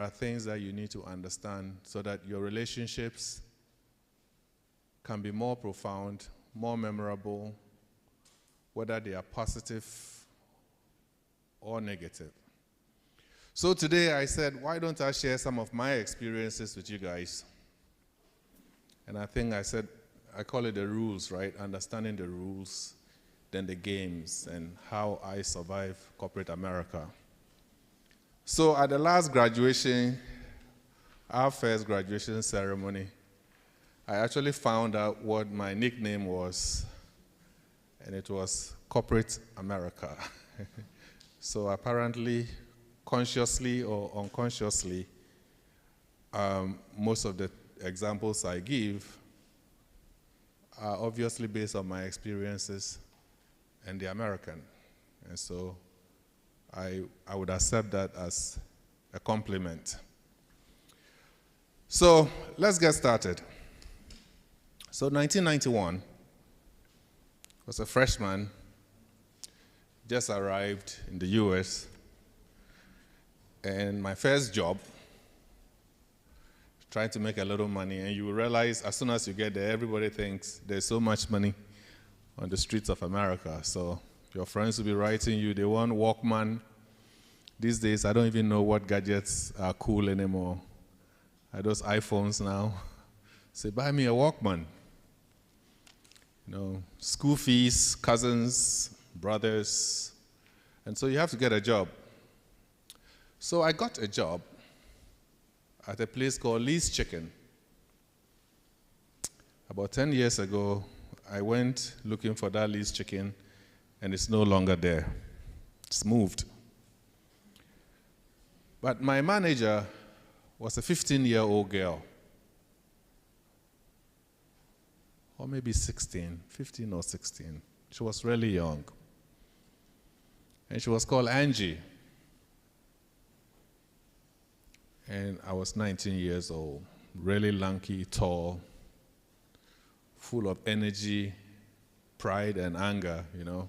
There are things that you need to understand so that your relationships can be more profound, more memorable, whether they are positive or negative. So today I said, why don't I share some of my experiences with you guys? And I think I call it the rules, right? Understanding the rules, then the games, and how I survive corporate America. So at the last graduation, our first graduation ceremony, I actually found out what my nickname was, and it was Corporate America. So apparently, consciously or unconsciously, most of the examples I give are obviously based on my experiences and the American. And so I would accept that as a compliment. So let's get started. So 1991, I was a freshman, just arrived in the US, and my first job, trying to make a little money, and you realize as soon as you get there, everybody thinks there's so much money on the streets of America. So your friends will be writing you, they want Walkman. These days, I don't even know what gadgets are cool anymore. Are those iPhones now? Say, buy me a Walkman. You know, school fees, cousins, brothers. And so you have to get a job. So I got a job at a place called Lee's Chicken. About 10 years ago, I went looking for that Lee's Chicken, and it's no longer there. It's moved. But my manager was a 15-year-old girl, or maybe 16, 15 or 16. She was really young. And she was called Angie. And I was 19 years old, really lanky, tall, full of energy, pride, and anger, you know.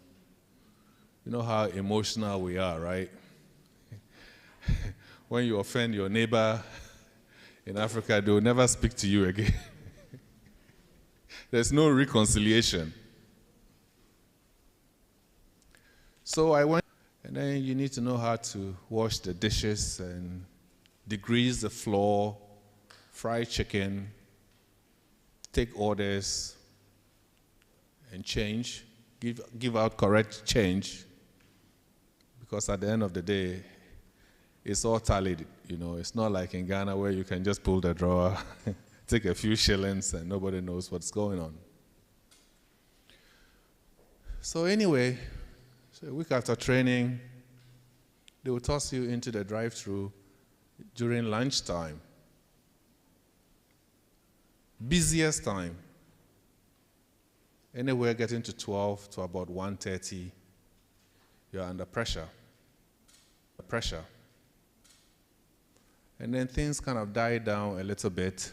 You know how emotional we are, right? When you offend your neighbor in Africa, they will never speak to you again. There's no reconciliation. So I went, and then you need to know how to wash the dishes and degrease the floor, fry chicken, take orders, and change, give out correct change, because at the end of the day, it's all tallied, you know. It's not like in Ghana where you can just pull the drawer, take a few shillings, and nobody knows what's going on. So anyway, so a week after training, they will toss you into the drive-thru during lunchtime. Busiest time. Anywhere getting to 12 to about 1:30, you're under pressure. And then things kind of die down a little bit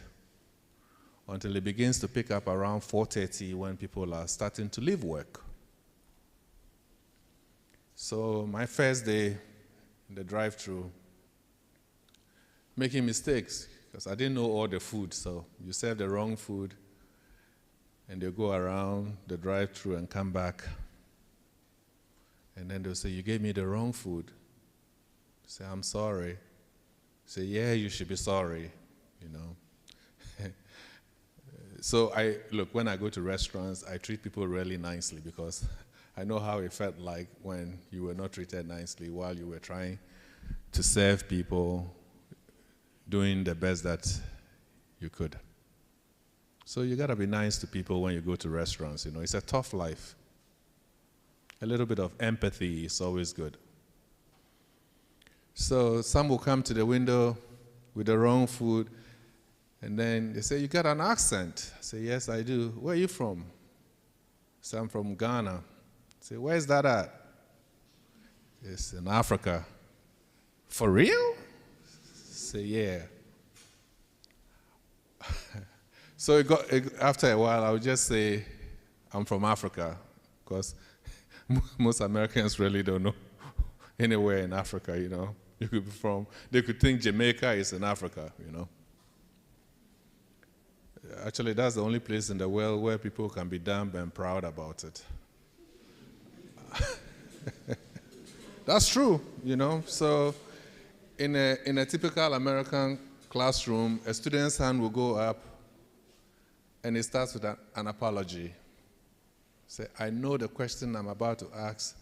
until it begins to pick up around 4:30 when people are starting to leave work. So my first day in the drive-thru, making mistakes, because I didn't know all the food, so you serve the wrong food, and they'll go around the drive-thru and come back, and then they'll say, you gave me the wrong food. Say, I'm sorry. Say, yeah, you should be sorry, you know. So look, when I go to restaurants, I treat people really nicely because I know how it felt like when you were not treated nicely while you were trying to serve people, doing the best that you could. So you gotta be nice to people when you go to restaurants, you know. It's a tough life. A little bit of empathy is always good. So some will come to the window with the wrong food, and then they say, you got an accent. I say, yes, I do. Where are you from? I say, I'm from Ghana. I say, where's that at? It's in Africa. For real? I say, yeah. So after a while, I would just say, I'm from Africa, because most Americans really don't know anywhere in Africa, you know. You could be from, they could think Jamaica is in Africa, you know. Actually, that's the only place in the world where people can be dumb and proud about it. That's true, you know. So in a typical American classroom, a student's hand will go up and it starts with an apology. Say, I know the question I'm about to ask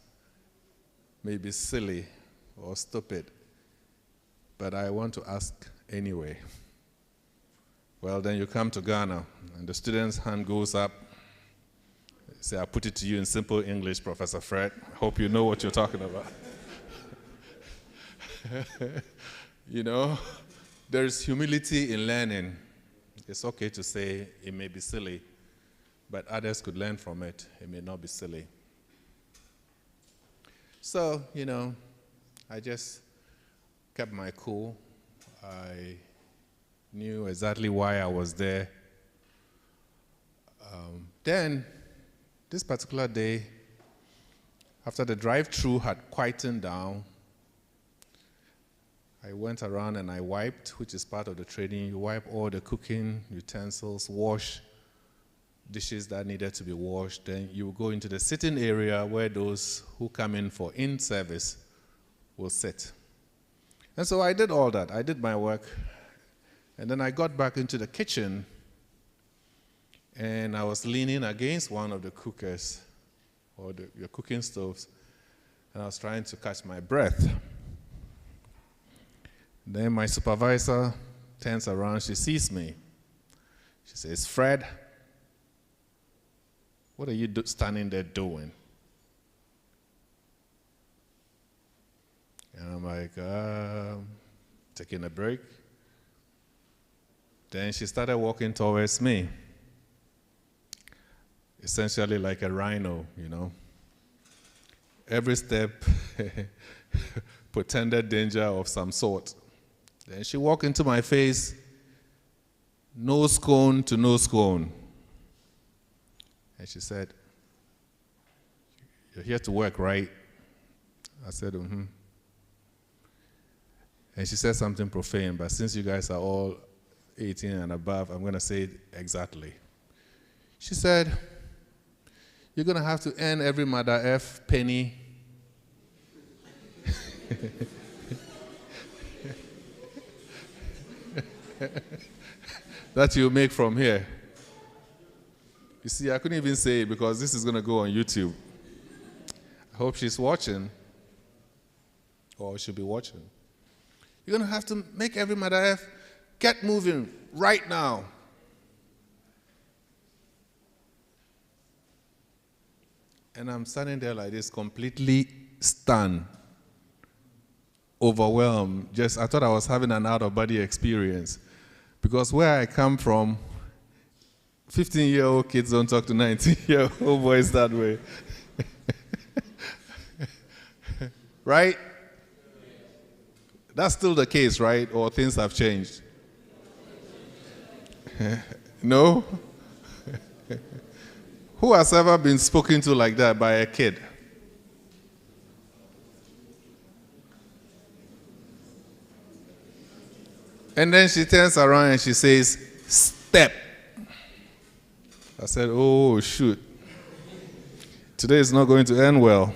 may be silly or stupid, but I want to ask anyway. Well, then you come to Ghana, and the student's hand goes up. Say, I'll put it to you in simple English, Professor Fred. Hope you know what you're talking about. You know, there's humility in learning. It's okay to say it may be silly, but others could learn from it. It may not be silly. So, you know, I just kept my cool. I knew exactly why I was there. Then, this particular day, after the drive-through had quietened down, I went around and I wiped, which is part of the training. You wipe all the cooking utensils, wash dishes that needed to be washed. Then you go into the sitting area where those who come in for in-service will sit. And so I did all that. I did my work. And then I got back into the kitchen, and I was leaning against one of the cookers, or the cooking stoves, and I was trying to catch my breath. Then my supervisor turns around, she sees me. She says, Fred, what are you standing there doing? And I'm like, taking a break. Then she started walking towards me, essentially like a rhino, you know. Every step portended danger of some sort. Then she walked into my face, nose cone to nose cone. And she said, you're here to work, right? I said, mm-hmm. And she said something profane, but since you guys are all 18 and above, I'm going to say it exactly. She said, you're going to have to earn every mother F penny that you make from here. You see, I couldn't even say it because this is going to go on YouTube. I hope she's watching, or she'll be watching. You're going to have to make every mother F get moving right now. And I'm standing there like this, completely stunned, overwhelmed. I thought I was having an out-of-body experience. Because where I come from, 15-year-old kids don't talk to 19-year-old boys that way. Right? That's still the case, right? Or things have changed? No? Who has ever been spoken to like that by a kid? And then she turns around and she says, step. I said, oh, shoot. Today is not going to end well.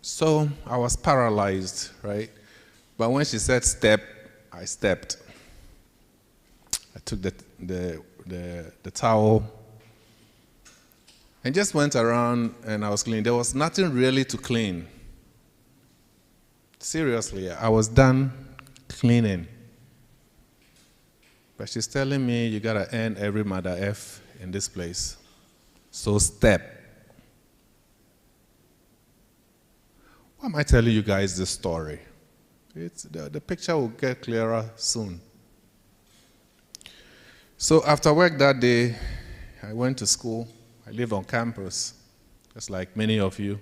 So I was paralyzed, right? But when she said step, I stepped. I took the towel and just went around and I was cleaning. There was nothing really to clean. Seriously, I was done cleaning. But she's telling me you gotta earn every mother F in this place. So step. Why am I telling you guys this story? The picture will get clearer soon. So after work that day, I went to school. I live on campus, just like many of you.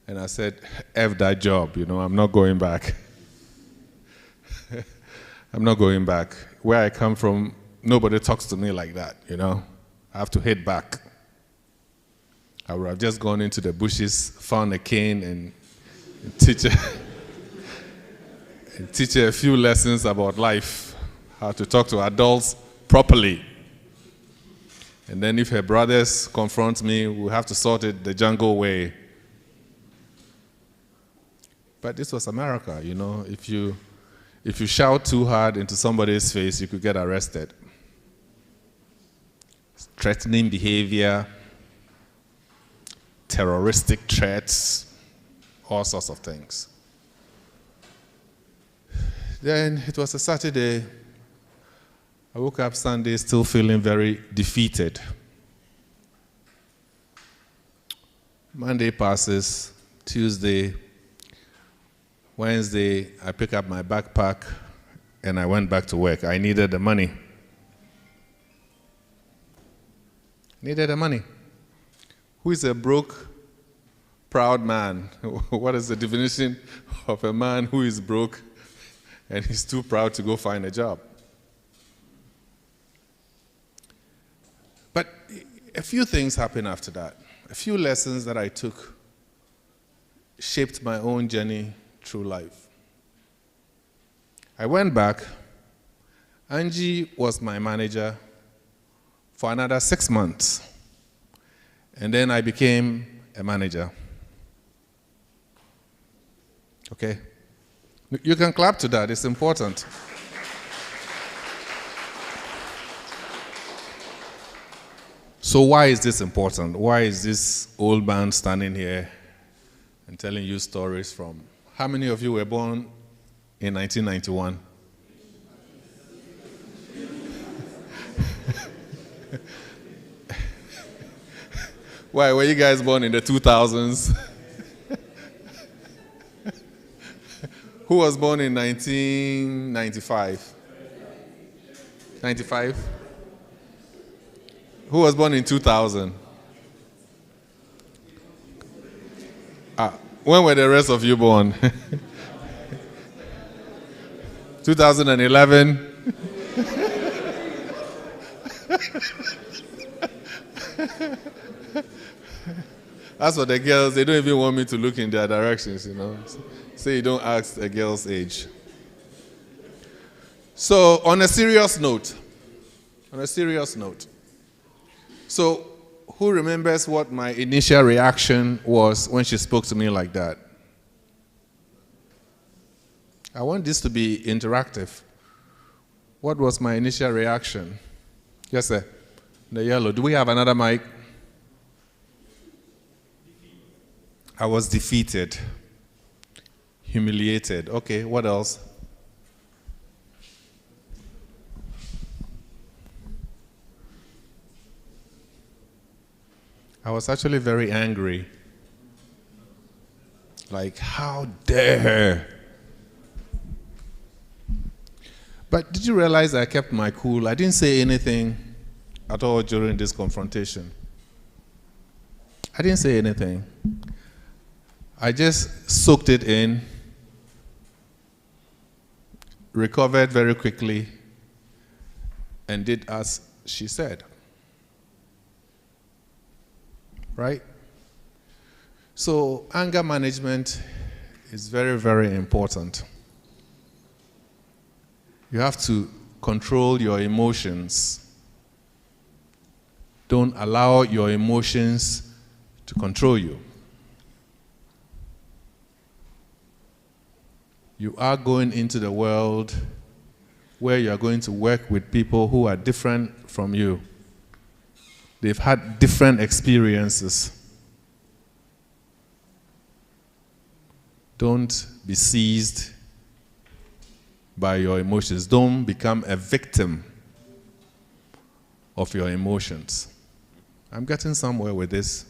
And I said, F that job, you know, I'm not going back. I'm not going back. Where I come from, nobody talks to me like that, you know. I have to hit back. I would have just gone into the bushes, found a cane, and teach her a few lessons about life, how to talk to adults properly. And then if her brothers confront me, we'll have to sort it the jungle way. But this was America, you know. If you shout too hard into somebody's face, you could get arrested. Threatening behavior, terroristic threats, all sorts of things. Then it was a Saturday. I woke up Sunday still feeling very defeated. Monday passes, Tuesday, Wednesday, I pick up my backpack and I went back to work. I needed the money. Who is a broke, proud man? What is the definition of a man who is broke and he's too proud to go find a job? But a few things happened after that. A few lessons that I took shaped my own journey through life. I went back. Angie was my manager for another 6 months. And then I became a manager. Okay? You can clap to that, it's important. So why is this important? Why is this old man standing here and telling you stories from... How many of you were born in 1991? Why, were you guys born in the 2000s? Who was born in 1995? 95? Who was born in 2000? When were the rest of you born? 2011? As for the girls, they don't even want me to look in their directions, you know. Say you don't ask a girl's age. So, on a serious note, so who remembers what my initial reaction was when she spoke to me like that? I want this to be interactive. What was my initial reaction? Yes, sir. The yellow. Do we have another mic? I was defeated. Humiliated. Okay, what else? I was actually very angry. Like, how dare her? But did you realize I kept my cool? I didn't say anything at all during this confrontation. I didn't say anything. I just soaked it in, recovered very quickly, and did as she said. Right? So anger management is very, very important. You have to control your emotions. Don't allow your emotions to control you. You are going into the world where you are going to work with people who are different from you. They've had different experiences. Don't be seized by your emotions. Don't become a victim of your emotions. I'm getting somewhere with this.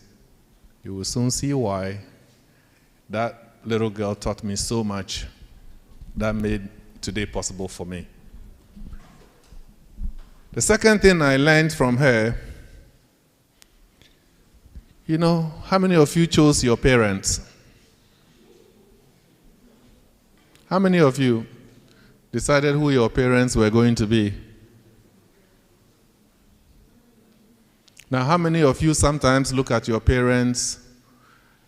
You will soon see why that little girl taught me so much that made today possible for me. The second thing I learned from her, you know, how many of you chose your parents? How many of you decided who your parents were going to be? Now, how many of you sometimes look at your parents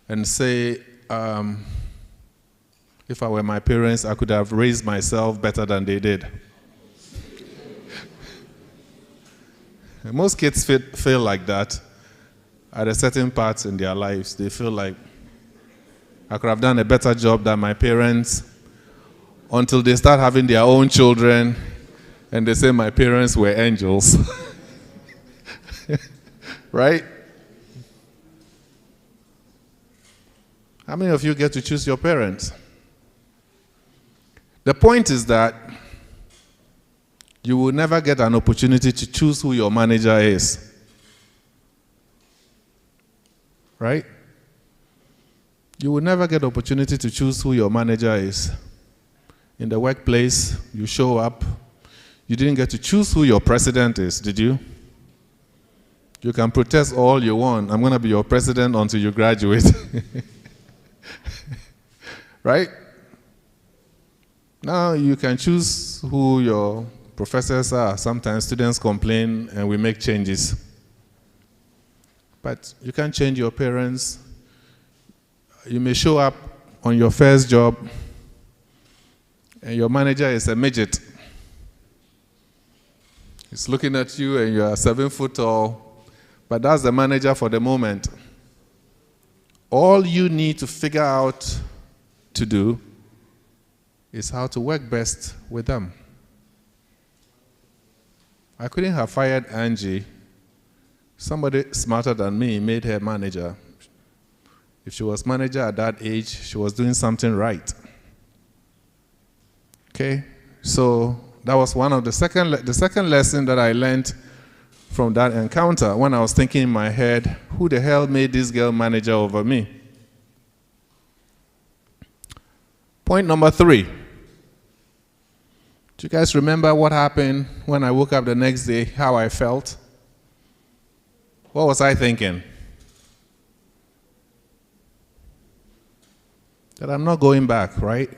and say, if I were my parents, I could have raised myself better than they did? Most kids feel like that at a certain part in their lives. They feel like, I could have done a better job than my parents, until they start having their own children and they say my parents were angels. Right? How many of you get to choose your parents? The point is that you will never get an opportunity to choose who your manager is. Right? You will never get the opportunity to choose who your manager is. In the workplace, you show up. You didn't get to choose who your president is, did you? You can protest all you want. I'm going to be your president until you graduate. Right? Now you can choose who your professors are. Sometimes students complain and we make changes. But you can't change your parents. You may show up on your first job and your manager is a midget. He's looking at you and you are 7 foot tall, but that's the manager for the moment. All you need to figure out to do is how to work best with them. I couldn't have fired Angie. Somebody smarter than me made her manager. If she was manager at that age, she was doing something right. Okay? So that was one of the second lesson that I learned from that encounter when I was thinking in my head, who the hell made this girl manager over me? Point number 3. Do you guys remember what happened when I woke up the next day, how I felt? What was I thinking? That I'm not going back, right?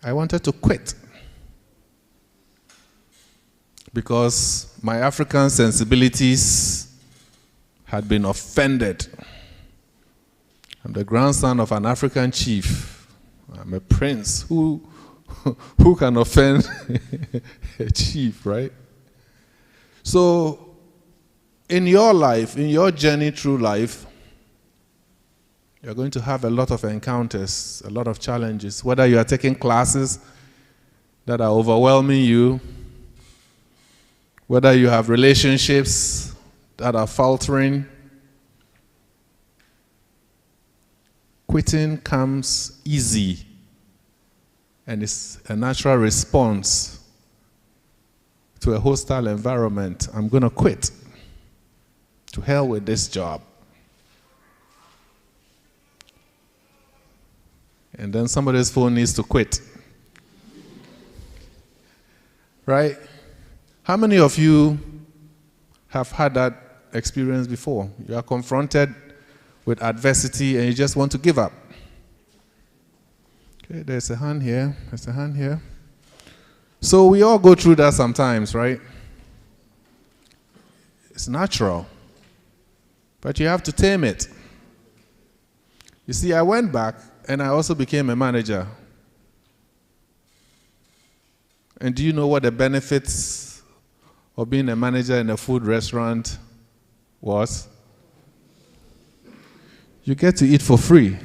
I wanted to quit. Because my African sensibilities had been offended. I'm the grandson of an African chief. I'm a prince. Who can offend a chief, right? So, in your life, in your journey through life, you're going to have a lot of encounters, a lot of challenges. Whether you are taking classes that are overwhelming you, whether you have relationships that are faltering, quitting comes easy, and it's a natural response to a hostile environment. I'm going to quit. To hell with this job. And then somebody's phone needs to quit. Right? How many of you have had that experience before? You are confronted with adversity and you just want to give up. Okay, there's a hand here. There's a hand here. So we all go through that sometimes, right? It's natural. But you have to tame it. You see, I went back and I also became a manager. And do you know what the benefits of being a manager in a food restaurant was? You get to eat for free.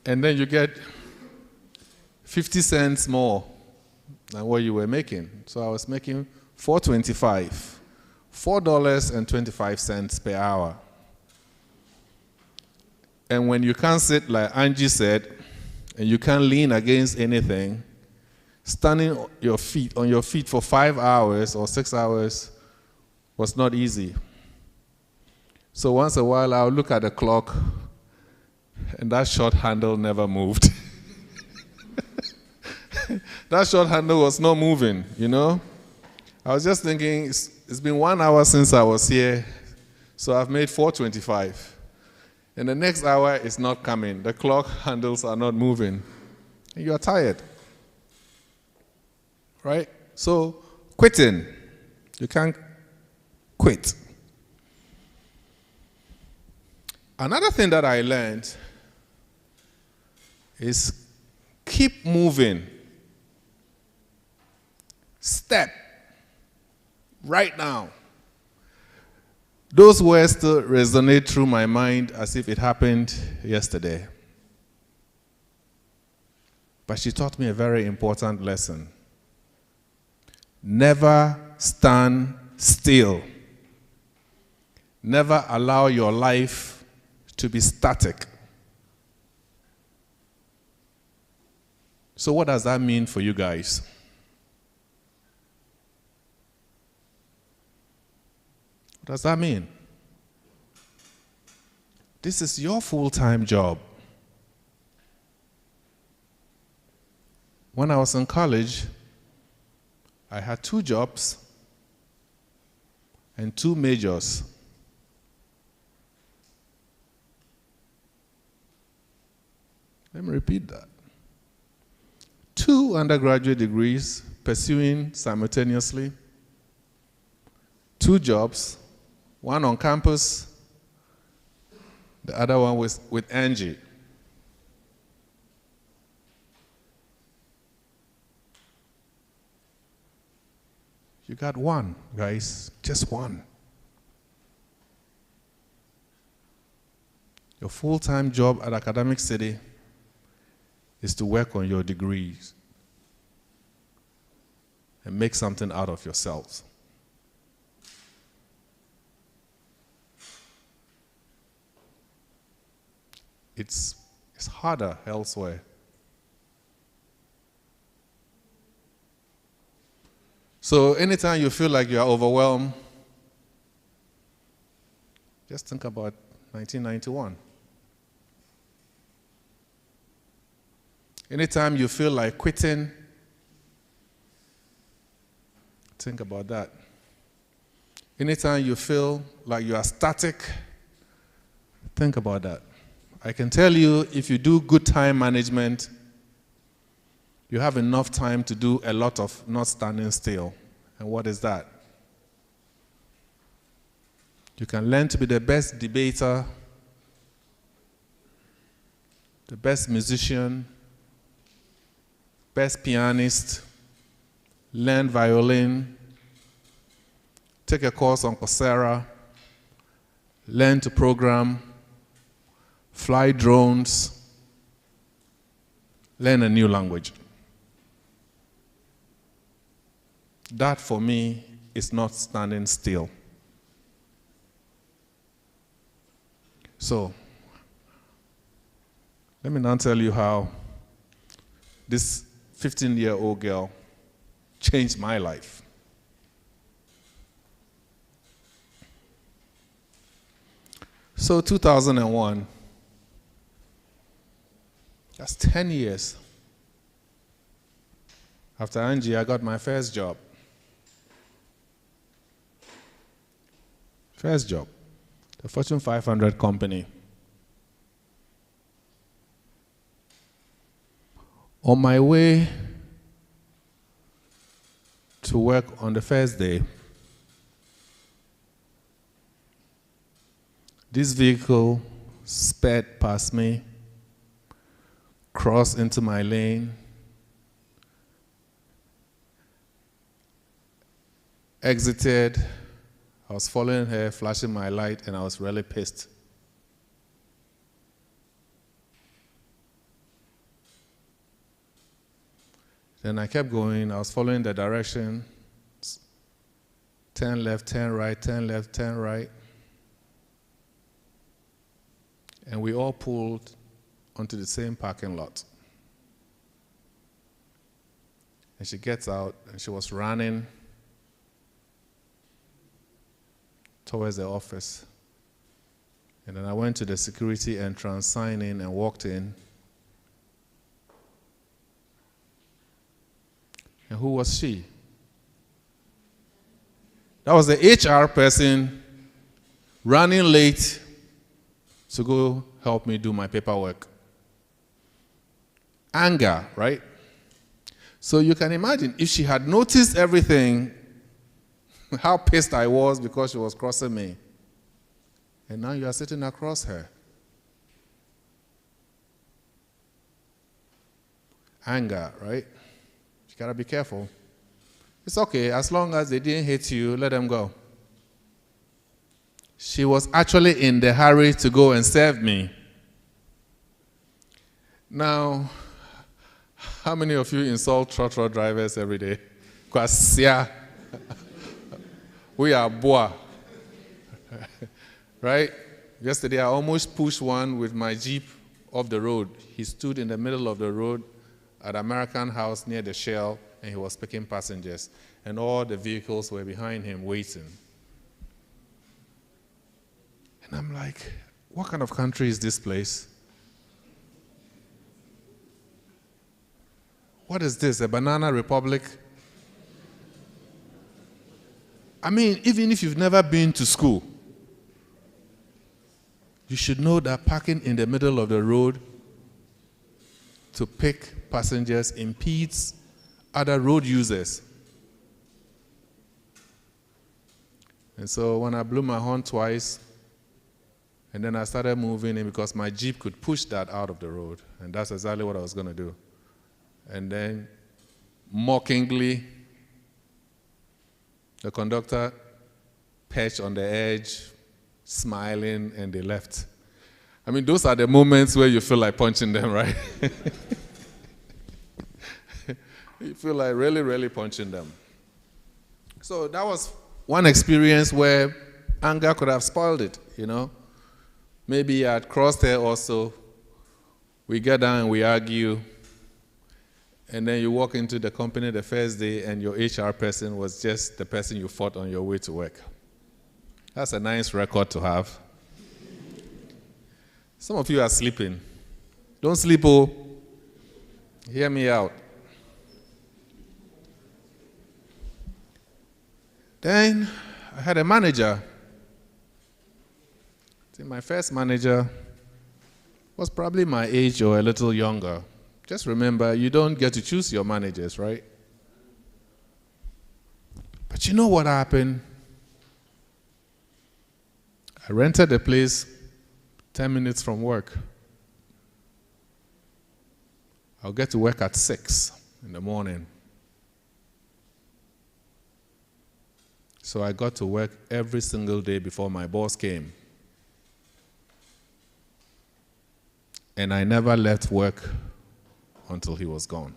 And then you get 50 cents more than what you were making. So I was making $4.25. $4.25 per hour. And when you can't sit, like Angie said, and you can't lean against anything, standing on your feet for 5 hours or 6 hours was not easy. So once in a while, I'll look at the clock, and that short handle never moved. That short handle was not moving, you know? I was just thinking, it's been 1 hour since I was here, so I've made $4.25. And the next hour is not coming. The clock handles are not moving. And you are tired. Right? So Quitting. You can't quit. Another thing that I learned is keep moving. Step. Right now. Those words still resonate through my mind as if it happened yesterday. But she taught me a very important lesson. Never stand still. Never allow your life to be static. So what does that mean for you guys? What does that mean? This is your full-time job. When I was in college, I had 2 jobs and 2 majors. Let me repeat that. 2 undergraduate degrees pursuing simultaneously, 2 jobs, one on campus, the other one was with Angie. You got one, guys, just one. Your full-time job at Academic City is to work on your degrees and make something out of yourselves. It's harder elsewhere. So anytime you feel like you are overwhelmed, just think about 1991. Anytime you feel like quitting, think about that. Anytime you feel like you are static, think about that. I can tell you, if you do good time management, you have enough time to do a lot of not standing still. And what is that? You can learn to be the best debater, the best musician, best pianist, learn violin, take a course on Coursera, learn to program, fly drones, learn a new language. That, for me, is not standing still. So, let me now tell you how this 15-year-old girl changed my life. So, 2001, that's 10 years. After Angie, I got my first job. First job, the Fortune 500 company. On my way to work on the first day, this vehicle sped past me, crossed into my lane, exited. I was following her, flashing my light, and I was really pissed. Then I kept going. I was following the direction. Turn left, turn right, turn left, turn right. And we all pulled onto the same parking lot. And she gets out, and she was running towards the office. And then I went to the security entrance, signed in, and walked in. And who was she? That was the HR person running late to go help me do my paperwork. Anger, right? So you can imagine, if she had noticed everything how pissed I was because she was crossing me. And now you are sitting across her. Anger, right? You gotta be careful. It's okay, as long as they didn't hit you, let them go. She was actually in the hurry to go and serve me. Now, how many of you insult trotro drivers every day? Because, yeah, we are boa. Right? Yesterday, I almost pushed one with my Jeep off the road. He stood in the middle of the road at American House near the Shell, and he was picking passengers. And all the vehicles were behind him waiting. And I'm like, what kind of country is this place? What is this, a banana republic? I mean, even if you've never been to school, you should know that parking in the middle of the road to pick passengers impedes other road users. And so when I blew my horn twice, and then I started moving in because my Jeep could push that out of the road, and that's exactly what I was going to do. And then, mockingly, the conductor perched on the edge, smiling, and they left. I mean, those are the moments where you feel like punching them, right? You feel like really, really punching them. So that was one experience where anger could have spoiled it, you know. Maybe I'd crossed her also. We get down and we argue. And then you walk into the company the first day and your HR person was just the person you fought on your way to work. That's a nice record to have. Some of you are sleeping. Don't sleep, oh. Hear me out. Then I had a manager. I think my first manager was probably my age or a little younger. Just remember, you don't get to choose your managers, right? But you know what happened? I rented a place 10 minutes from work. I'll get to work at 6 in the morning. So I got to work every single day before my boss came. And I never left work until he was gone.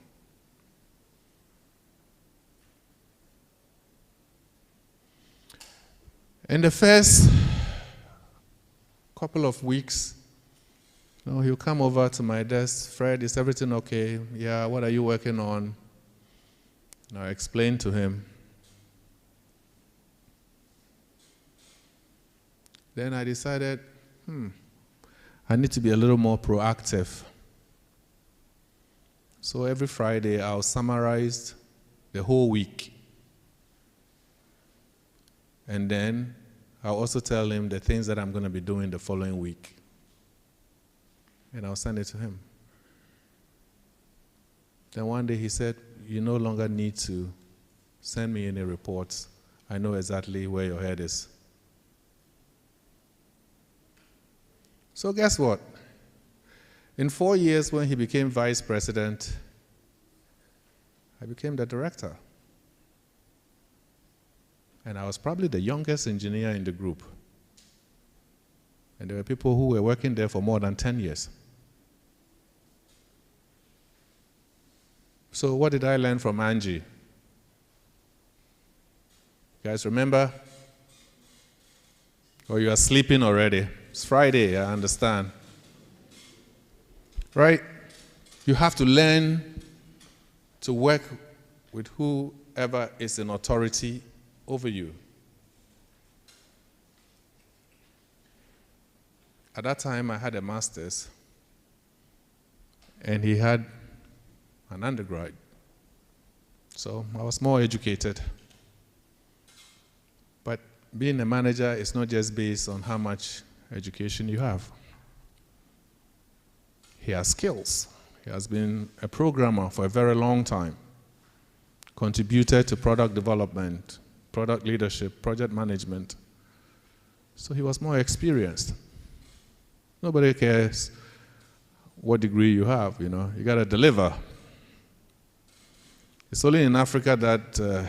In the first couple of weeks, he'll come over to my desk. Fred, is everything okay? Yeah, what are you working on? And I explained to him. Then I decided, I need to be a little more proactive. So every Friday, I'll summarize the whole week. And then I'll also tell him the things that I'm going to be doing the following week. And I'll send it to him. Then one day he said, you no longer need to send me any reports. I know exactly where your head is. So guess what? In 4 years, when he became vice president, I became the director. And I was probably the youngest engineer in the group. And there were people who were working there for more than 10 years. So what did I learn from Angie? You guys remember? Or you are sleeping already? It's Friday, I understand. Right? You have to learn to work with whoever is in authority over you. At that time, I had a master's, and he had an undergrad. So I was more educated. But being a manager is not just based on how much education you have. He has skills. He has been a programmer for a very long time, contributed to product development, product leadership, project management. So he was more experienced. Nobody cares what degree you have, you know. You got to deliver. It's only in Africa that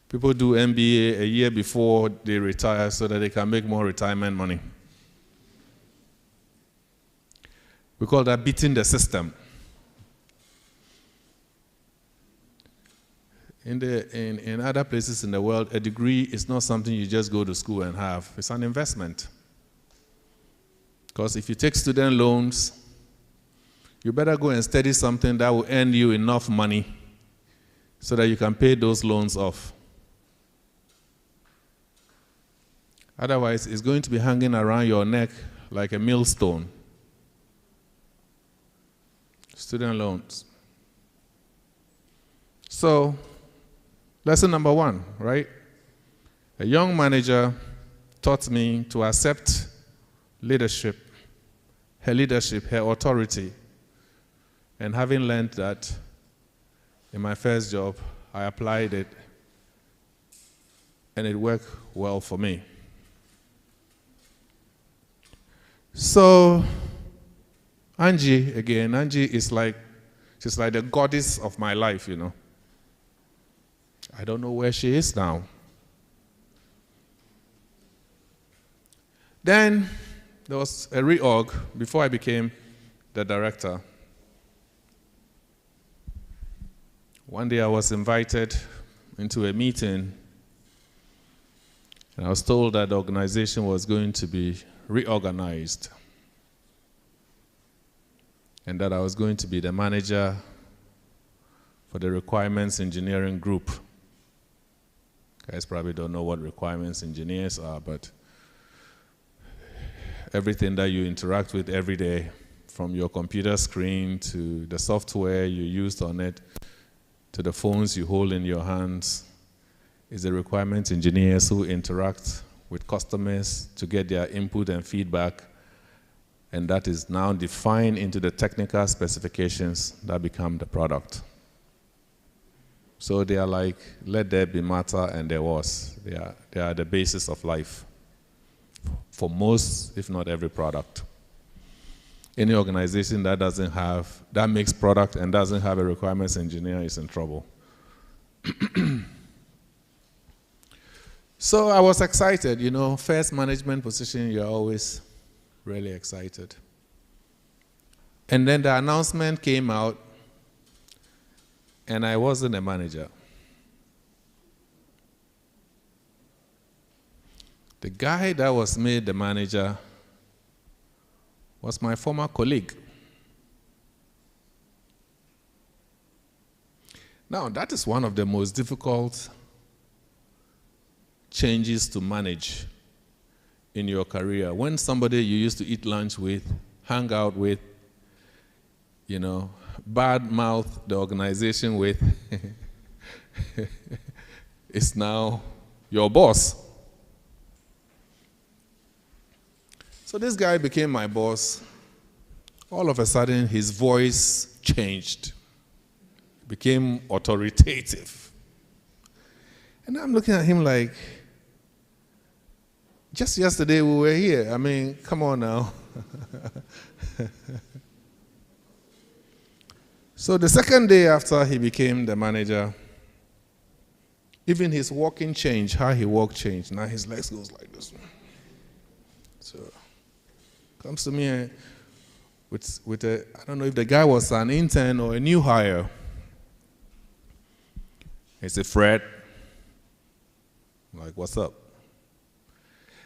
people do MBA a year before they retire so that they can make more retirement money. We call that beating the system. In other places in the world, a degree is not something you just go to school and have. It's an investment. Because if you take student loans, you better go and study something that will earn you enough money so that you can pay those loans off. Otherwise, it's going to be hanging around your neck like a millstone. Student loans. So, lesson number 1, right? A young manager taught me to accept leadership, her authority. And having learned that in my first job, I applied it, and it worked well for me. So, Angie is like, she's like the goddess of my life, you know. I don't know where she is now. Then there was a reorg before I became the director. One day I was invited into a meeting, and I was told that the organization was going to be reorganized, and that I was going to be the manager for the requirements engineering group. You guys probably don't know what requirements engineers are, but everything that you interact with every day, from your computer screen to the software you used on it, to the phones you hold in your hands, is the requirements engineers who interact with customers to get their input and feedback, and that is now defined into the technical specifications that become the product. So they are like, let there be matter, and there was. They are the basis of life for most, if not every product. Any organization that makes product and doesn't have a requirements engineer is in trouble. So I was excited, you know, first management position, you're always really excited. And then the announcement came out, and I wasn't a manager. The guy that was made the manager was my former colleague. Now, that is one of the most difficult changes to manage in your career. When somebody you used to eat lunch with, hang out with, you know, bad mouth the organization with, is now your boss. So this guy became my boss. All of a sudden, his voice changed. Became authoritative. And I'm looking at him like, just yesterday we were here. I mean, come on now. So the second day after he became the manager, even his walking changed, how he walked changed. Now his legs goes like this. So comes to me with a, I don't know if the guy was an intern or a new hire. He said, Fred. I'm like, what's up?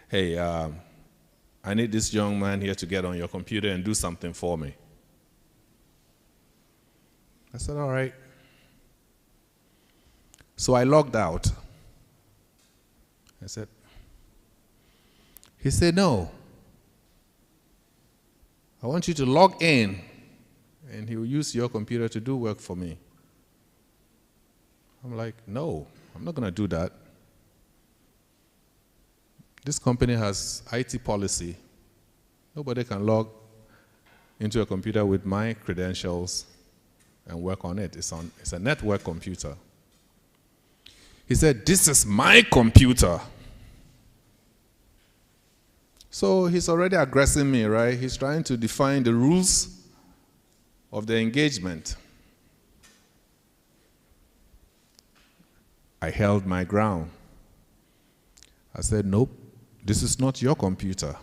Hey, I need this young man here to get on your computer and do something for me. I said, all right. So I logged out. I said, he said, no. I want you to log in, and he will use your computer to do work for me. I'm like, no, I'm not going to do that. This company has IT policy. Nobody can log into a computer with my credentials and work on it. It's a network computer. He said, "This is my computer." So he's already aggressing me, right? He's trying to define the rules of the engagement. I held my ground. I said, "Nope, this is not your computer.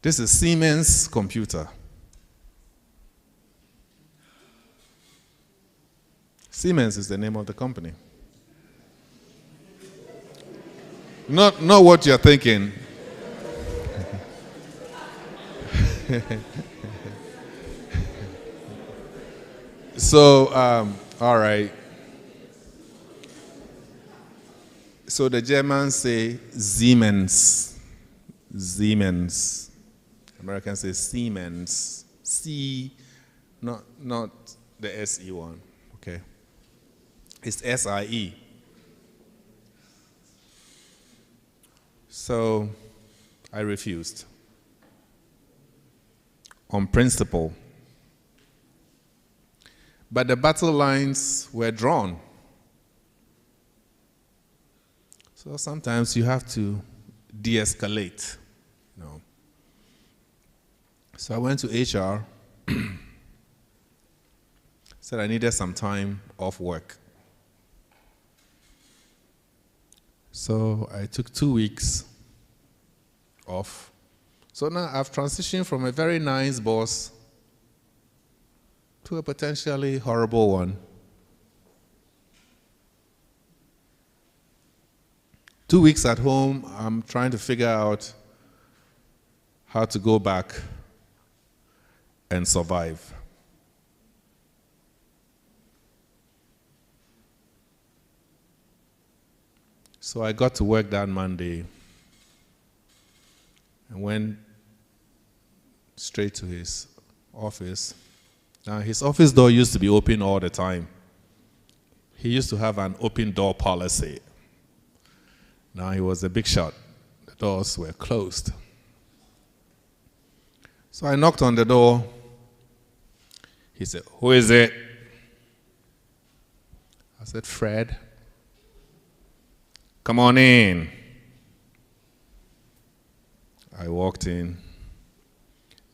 This is Siemens' computer." Siemens is the name of the company. Not what you're thinking. So, all right. So the Germans say Siemens. Siemens. Americans say Siemens. Not the S-E one. Okay. It's S-I-E. So I refused. On principle. But the battle lines were drawn. So sometimes you have to de-escalate. So I went to HR, said I needed some time off work. So I took 2 weeks off. So now I've transitioned from a very nice boss to a potentially horrible one. 2 weeks at home, I'm trying to figure out how to go back and survive. So I got to work that Monday and went straight to his office. Now, his office door used to be open all the time. He used to have an open door policy. Now, he was a big shot. The doors were closed. So I knocked on the door. He said, "Who is it?" I said, "Fred. Come on in." I walked in,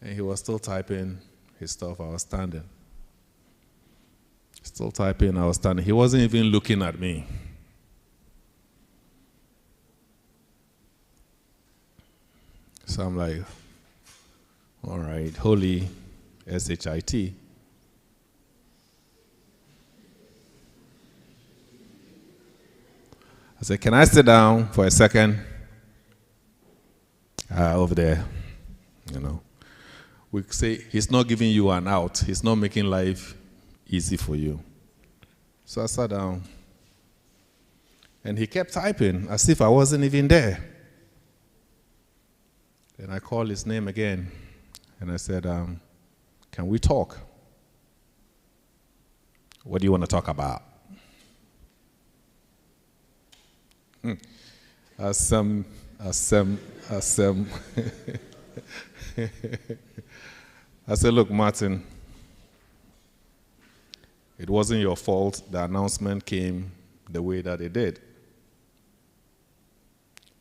and he was still typing his stuff. I was standing. Still typing, I was standing. He wasn't even looking at me. So I'm like, all right, holy S-H-I-T. I said, "Can I sit down for a second?" Over there, We say, he's not giving you an out. He's not making life easy for you. So I sat down. And he kept typing as if I wasn't even there. Then I called his name again. And I said, "Can we talk? What do you want to talk about?" I said, "Look, Martin, it wasn't your fault the announcement came the way that it did."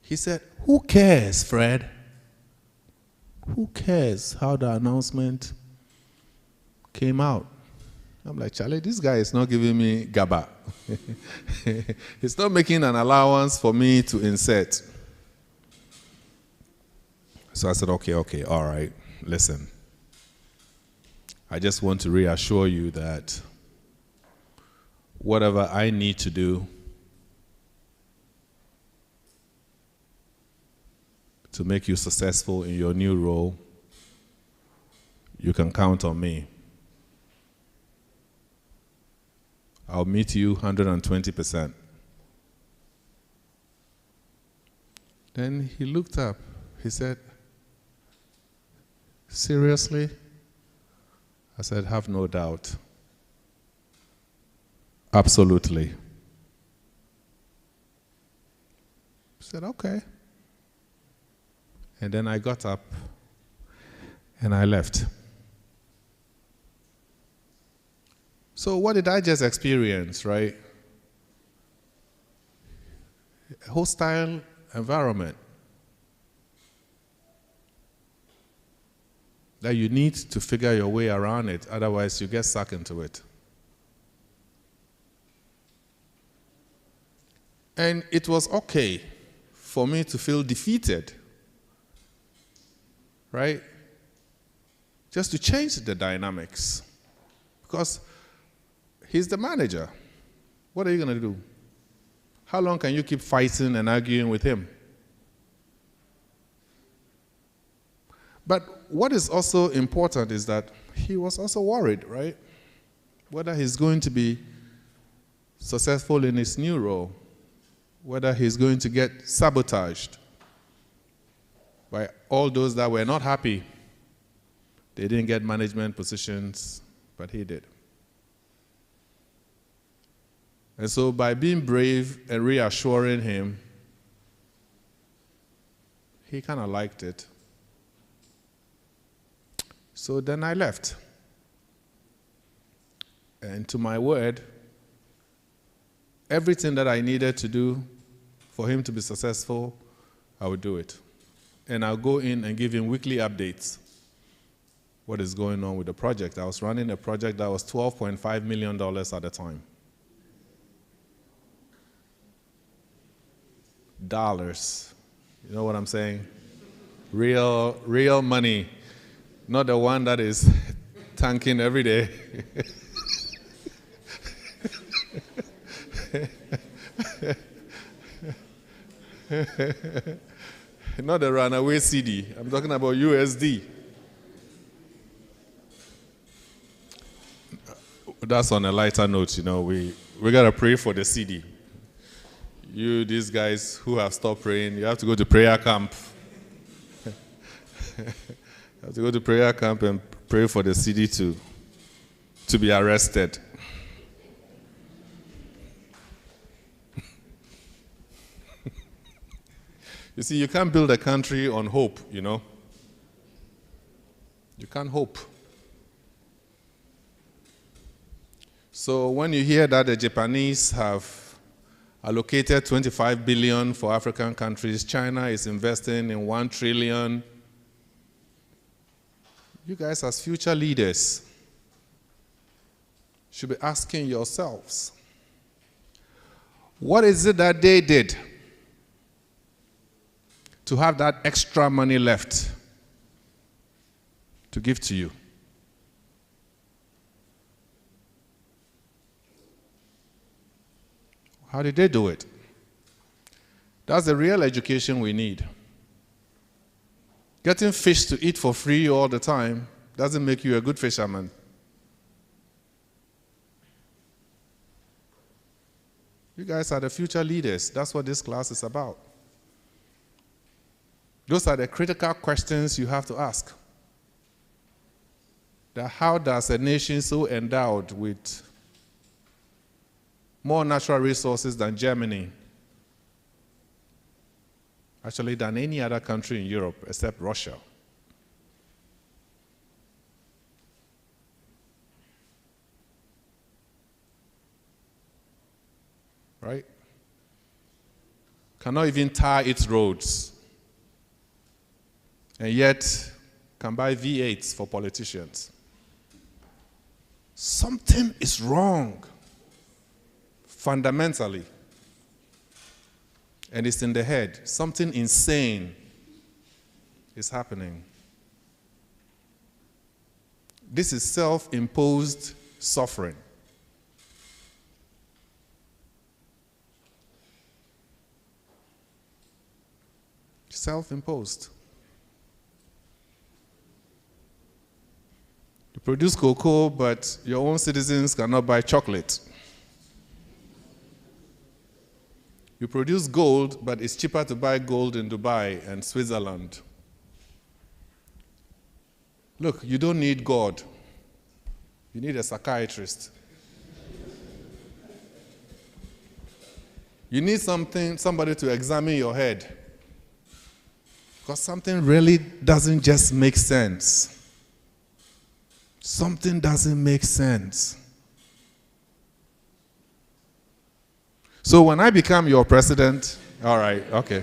He said, "Who cares, Fred? Who cares how the announcement came out?" I'm like, "Charlie, this guy is not giving me gaba. He's not making an allowance for me to insert." So I said, okay, all right, listen. I just want to reassure you that whatever I need to do to make you successful in your new role, you can count on me. I'll meet you 120%. Then he looked up. He said, "Seriously?" I said, "Have no doubt. Absolutely." He said, "Okay." And then I got up and I left. So what did I just experience, right? a hostile environment that you need to figure your way around it, otherwise you get sucked into it. And it was okay for me to feel defeated, right? Just to change the dynamics. Because he's the manager. What are you going to do? How long can you keep fighting and arguing with him? But what is also important is that he was also worried, right? Whether he's going to be successful in his new role, whether he's going to get sabotaged by all those that were not happy. They didn't get management positions, but he did. And so by being brave and reassuring him, he kind of liked it. So then I left. And to my word, everything that I needed to do for him to be successful, I would do it. And I'll go in and give him weekly updates. What is going on with the project? I was running a project that was $12.5 million at the time. Dollars. You know what I'm saying? Real money. Not the one that is tanking every day. Not the runaway CD. I'm talking about USD. That's on a lighter note, you know. We got to pray for the CD. You, these guys who have stopped praying, you have to go to prayer camp. You have to go to prayer camp and pray for the CD to be arrested. You see, you can't build a country on hope, you know. You can't hope. So when you hear that the Japanese have allocated $25 billion for African countries, China is investing in $1 trillion, you guys as future leaders should be asking yourselves, what is it that they did to have that extra money left to give to you? How did they do it? That's the real education we need. Getting fish to eat for free all the time doesn't make you a good fisherman. You guys are the future leaders. That's what this class is about. Those are the critical questions you have to ask. That how does a nation so endowed with more natural resources than Germany, actually than any other country in Europe except Russia, right? Cannot even tar its roads, and yet can buy V8s for politicians. Something is wrong, fundamentally. And it's in the head. Something insane is happening. This is self-imposed suffering. Self-imposed. You produce cocoa, but your own citizens cannot buy chocolate. You produce gold, but it's cheaper to buy gold in Dubai and Switzerland. Look, you don't need God. You need a psychiatrist. You need somebody to examine your head. Because something really doesn't just make sense. Something doesn't make sense. So when I become your president, All right, okay.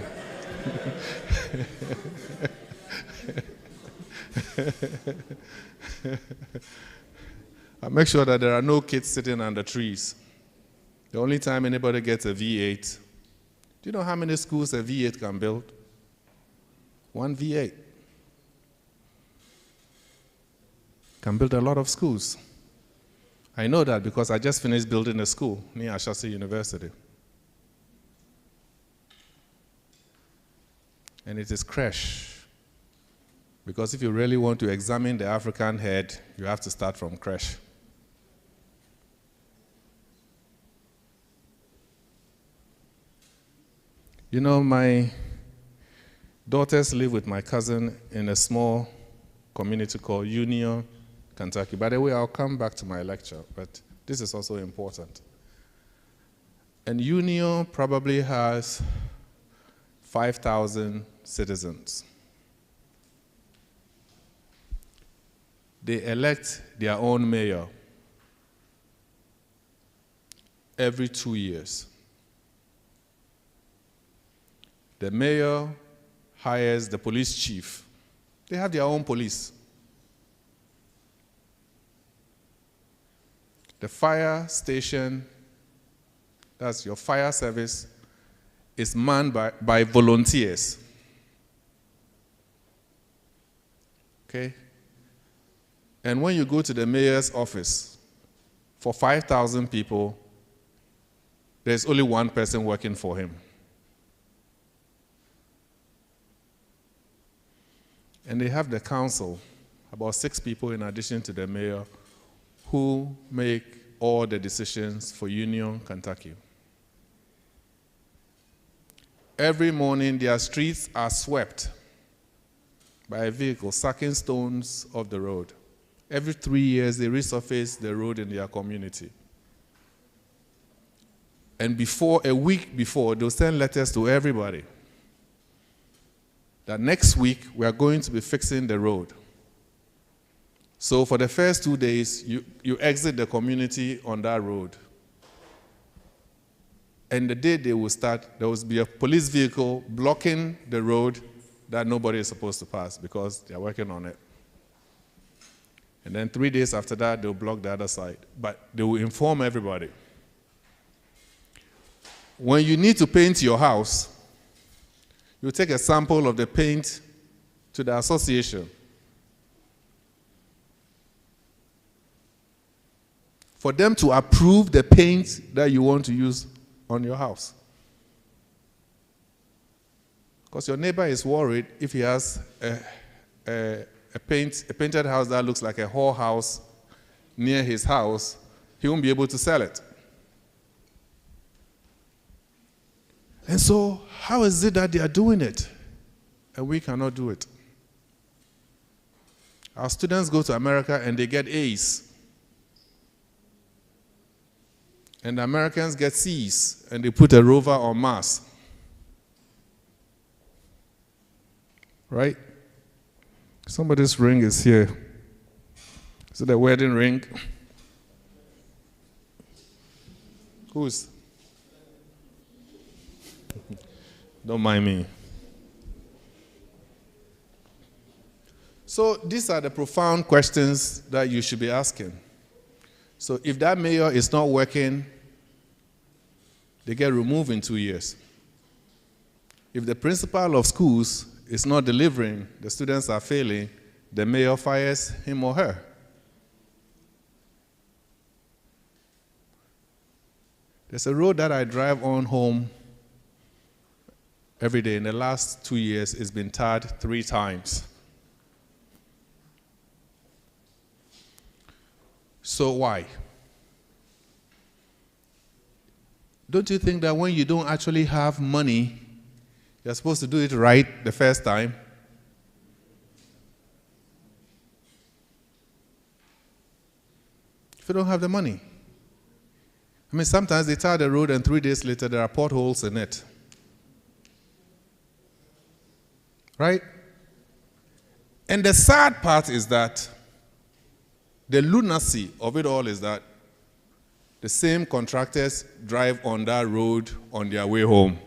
I'll make sure that there are no kids sitting under trees. The only time anybody gets a V8, do you know how many schools a V8 can build? One V8 can build a lot of schools. I know that because I just finished building a school near Ashasi University. And it is creche. Because if you really want to examine the African head, you have to start from creche. You know, my daughters live with my cousin in a small community called Union, Kentucky. By the way, I'll come back to my lecture, but this is also important. And Union probably has 5,000 citizens. They elect their own mayor every 2 years. The mayor hires the police chief. They have their own police. The fire station, that's your fire service, is manned by volunteers. Okay? And when you go to the mayor's office, for 5,000 people, there's only one person working for him. And they have the council, about 6 people in addition to the mayor, who make all the decisions for Union, Kentucky. Every morning, their streets are swept by a vehicle, sacking stones off the road. Every 3 years, they resurface the road in their community. And a week before, they'll send letters to everybody that next week, we are going to be fixing the road. So for the first 2 days, you exit the community on that road. And the day they will start, there will be a police vehicle blocking the road that nobody is supposed to pass because they are working on it. And then 3 days after that, they'll block the other side. But they will inform everybody. When you need to paint your house, you take a sample of the paint to the association. For them to approve the paint that you want to use on your house. Because your neighbor is worried if he has a painted house that looks like a whorehouse near his house, he won't be able to sell it. And so, how is it that they are doing it and we cannot do it? Our students go to America and they get A's. And the Americans get C's and they put a rover on Mars. Right? Somebody's ring is here. Is it a wedding ring? Whose? Don't mind me. So these are the profound questions that you should be asking. So if that mayor is not working, they get removed in 2 years. If the principal of schools is not delivering, the students are failing, the mayor fires him or her. There's a road that I drive on home every day. In the last 2 years, it's been tarred 3 times. So why? Don't you think that when you don't actually have money, you're supposed to do it right the first time? If you don't have the money. I mean, sometimes they tar the road and 3 days later there are potholes in it. Right? And the sad part is that the lunacy of it all is that the same contractors drive on that road on their way home.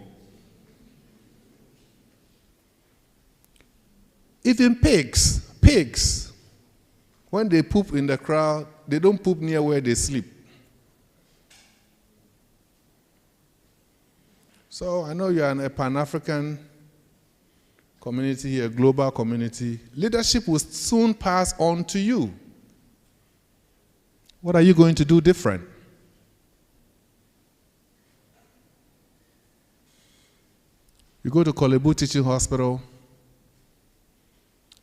Even pigs, when they poop in the crowd, they don't poop near where they sleep. So I know you are in a Pan-African community, a global community. Leadership will soon pass on to you. What are you going to do different? You go to Korle Bu Teaching Hospital,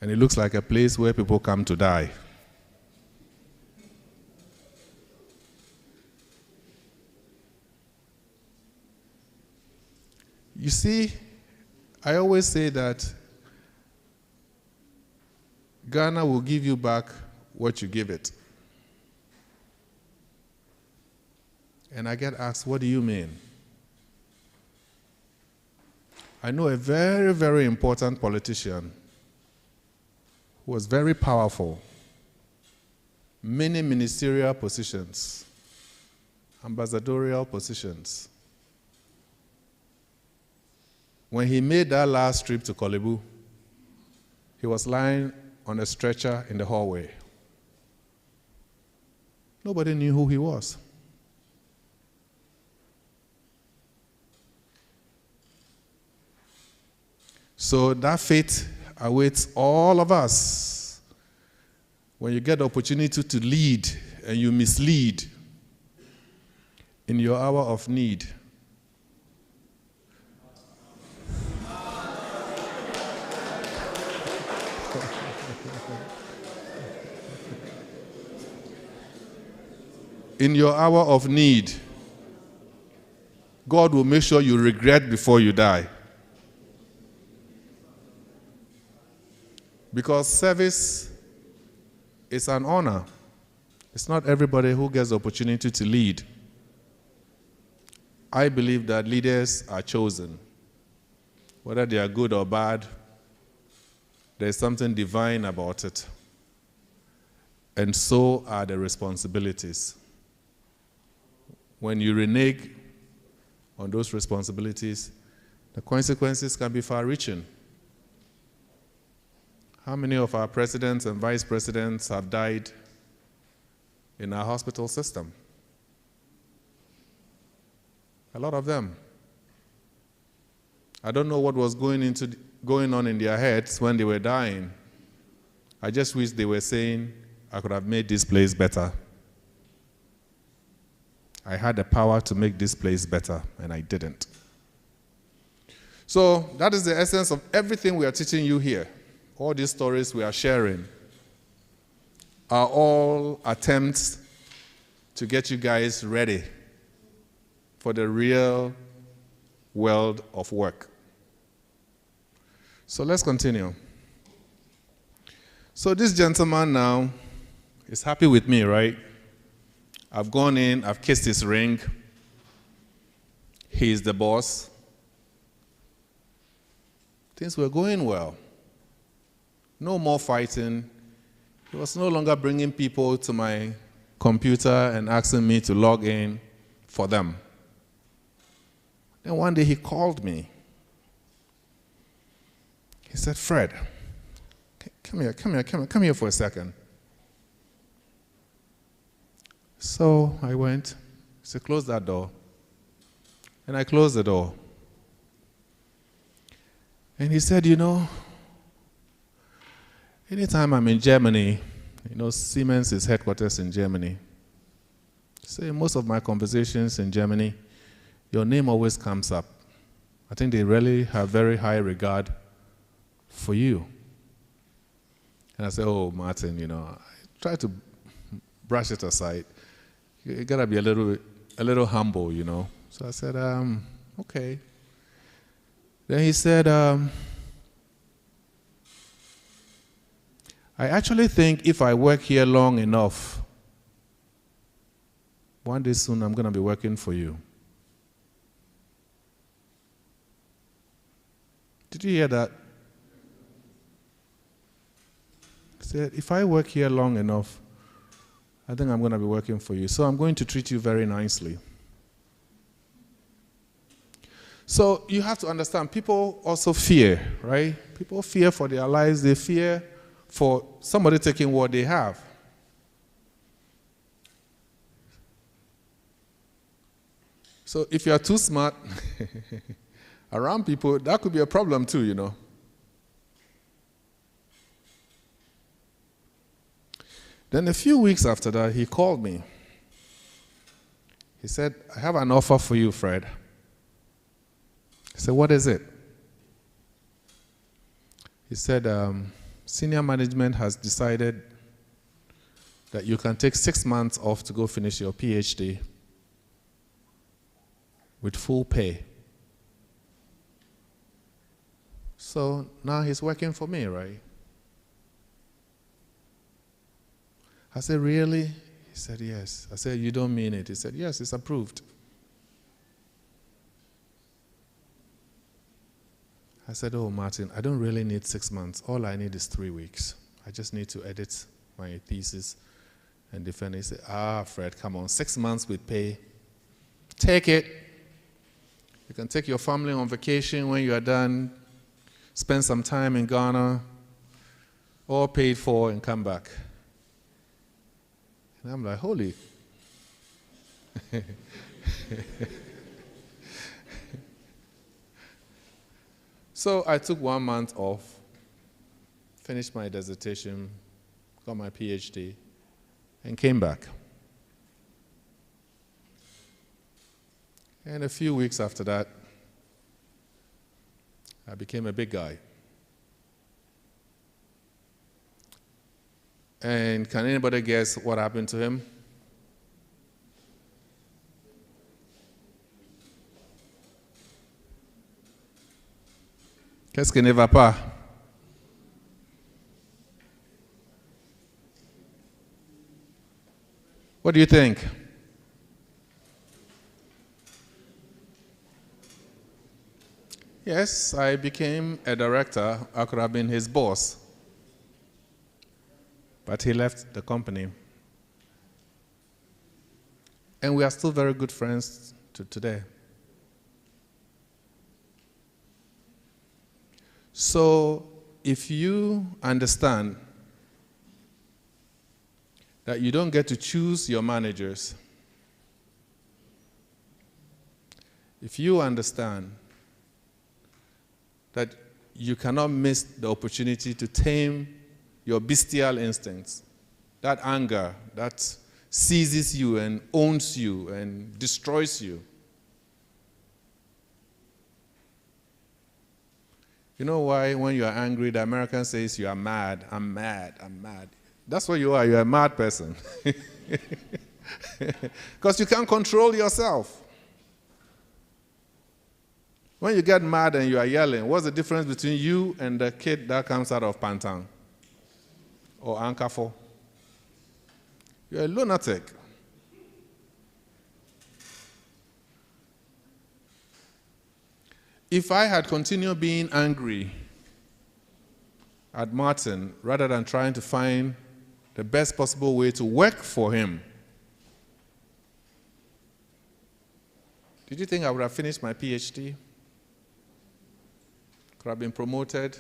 and it looks like a place where people come to die. You see, I always say that Ghana will give you back what you give it. And I get asked, what do you mean? I know a very, very important politician who was very powerful, many ministerial positions, ambassadorial positions. When he made that last trip to Korle Bu, he was lying on a stretcher in the hallway. Nobody knew who he was. So that fate awaits all of us. When you get the opportunity to lead and you mislead in your hour of need, in your hour of need, God will make sure you regret before you die. Because service is an honor. It's not everybody who gets the opportunity to lead. I believe that leaders are chosen. Whether they are good or bad, there's something divine about it. And so are the responsibilities. When you renege on those responsibilities, the consequences can be far-reaching. How many of our presidents and vice presidents have died in our hospital system? A lot of them. I don't know what was going on in their heads when they were dying. I just wish they were saying, I could have made this place better. I had the power to make this place better, and I didn't. So that is the essence of everything we are teaching you here. All these stories we are sharing are all attempts to get you guys ready for the real world of work. So let's continue. So this gentleman now is happy with me, right? I've gone in, I've kissed his ring. He's the boss. Things were going well. No more fighting. He was no longer bringing people to my computer and asking me to log in for them. Then one day he called me. He said, Fred, come here for a second. So I went. He said, close that door. And I closed the door. And he said, you know, anytime I'm in Germany, you know, Siemens is headquarters in Germany. So in most of my conversations in Germany, your name always comes up. I think they really have very high regard for you. And I said, oh, Martin, you know, I try to brush it aside. You gotta be a little humble, you know. So I said, okay. Then he said, I actually think if I work here long enough, one day soon I'm gonna be working for you. Did you hear that? He said, if I work here long enough, I think I'm going to be working for you. So I'm going to treat you very nicely. So you have to understand, people also fear, right? People fear for their lives. They fear for somebody taking what they have. So if you are too smart around people, that could be a problem too, you know. Then a few weeks after that, he called me. He said, I have an offer for you, Fred. I said, what is it? He said, senior management has decided that you can take 6 months off to go finish your PhD with full pay. So now he's working for me, right? I said, really? He said, yes. I said, you don't mean it. He said, yes, it's approved. I said, oh, Martin, I don't really need 6 months. All I need is 3 weeks. I just need to edit my thesis and defend it. He said, Fred, come on, 6 months with pay. Take it. You can take your family on vacation when you are done, spend some time in Ghana, all paid for, and come back. And I'm like, holy. So I took 1 month off, finished my dissertation, got my PhD, and came back. And a few weeks after that, I became a big guy. And can anybody guess what happened to him? Qu'est-ce qui ne va pas? What do you think? Yes, I became a director. I could have been his boss. But he left the company. And we are still very good friends to today. So if you understand that you don't get to choose your managers, if you understand that you cannot miss the opportunity to tame your bestial instincts, that anger that seizes you and owns you and destroys you. You know why when you are angry, the American says you are mad, I'm mad, I'm mad. That's what you are, you're a mad person. Because you can't control yourself. When you get mad and you are yelling, what's the difference between you and the kid that comes out of Pantang or Ankafo? You're a lunatic. If I had continued being angry at Martin rather than trying to find the best possible way to work for him, did you think I would have finished my PhD? Could have been promoted?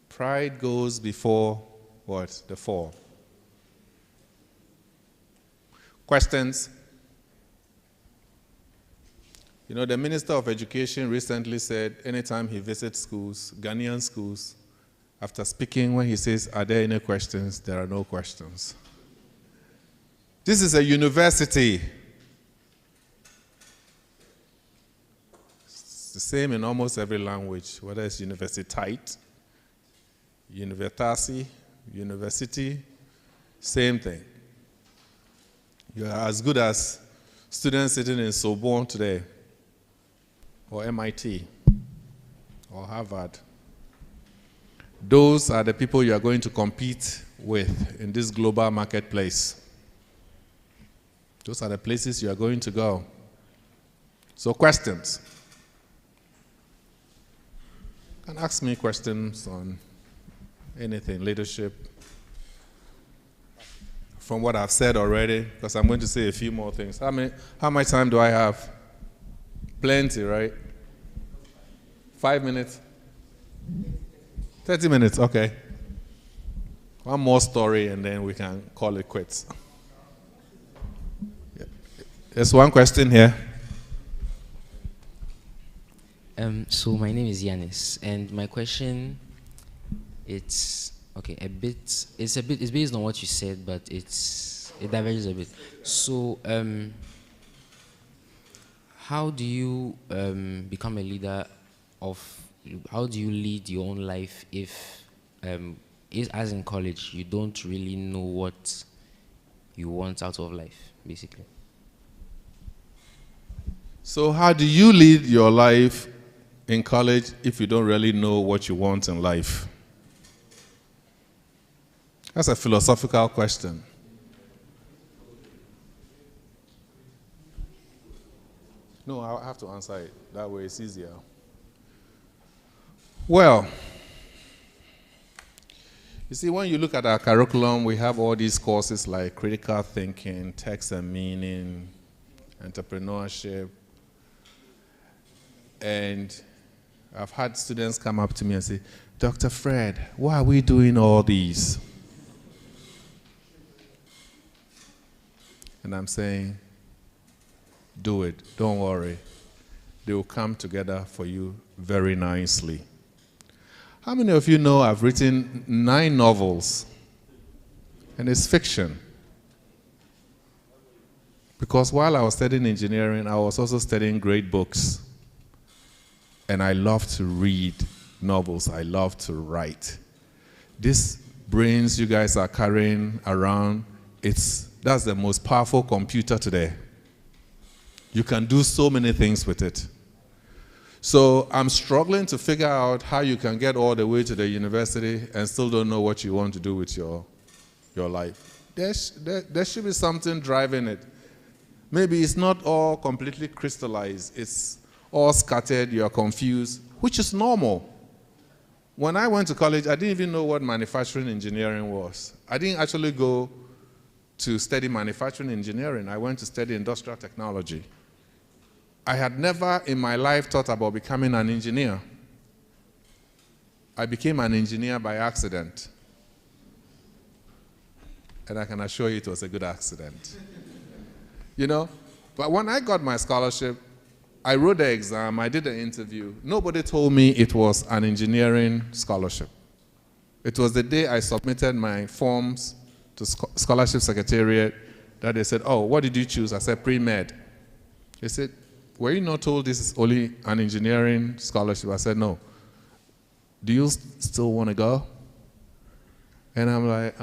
Pride goes before what? The fall. Questions? You know, the Minister of Education recently said anytime he visits schools, Ghanaian schools, after speaking, when he says, are there any questions? There are no questions. This is a university. It's the same in almost every language, whether it's universiteit, universitasi, university, same thing. You are as good as students sitting in Sorbonne today, or MIT, or Harvard. Those are the people you are going to compete with in this global marketplace. Those are the places you are going to go. So questions? You can ask me questions on anything, leadership, from what I've said already, because I'm going to say a few more things. How much time do I have? Plenty, right? 5 minutes? 30 minutes, okay. One more story and then we can call it quits. Yeah. There's one question here. So my name is Yanis, and my question, it's based on what you said, but it diverges a bit. So how do you become a leader how do you lead your own life if as in college you don't really know what you want out of life, basically? So how do you lead your life in college if you don't really know what you want in life? That's a philosophical question. No, I'll have to answer it. That way it's easier. Well, you see, when you look at our curriculum, we have all these courses like critical thinking, text and meaning, entrepreneurship. And I've had students come up to me and say, Dr. Fred, why are we doing all these? And I'm saying, do it. Don't worry. They will come together for you very nicely. How many of you know I've written 9 novels? And it's fiction. Because while I was studying engineering, I was also studying great books. And I love to read novels. I love to write. These brains you guys are carrying around, that's the most powerful computer today. You can do so many things with it. So I'm struggling to figure out how you can get all the way to the university and still don't know what you want to do with your life. There should be something driving it. Maybe it's not all completely crystallized. It's all scattered, you're confused, which is normal. When I went to college, I didn't even know what manufacturing engineering was. I didn't actually go to study manufacturing engineering. I went to study industrial technology. I had never in my life thought about becoming an engineer. I became an engineer by accident. And I can assure you it was a good accident. You know? But when I got my scholarship, I wrote the exam, I did the interview. Nobody told me it was an engineering scholarship. It was the day I submitted my forms to Scholarship Secretariat that they said, oh, what did you choose? I said, pre-med. They said, were you not told this is only an engineering scholarship? I said, no. Do you still want to go? And I'm like,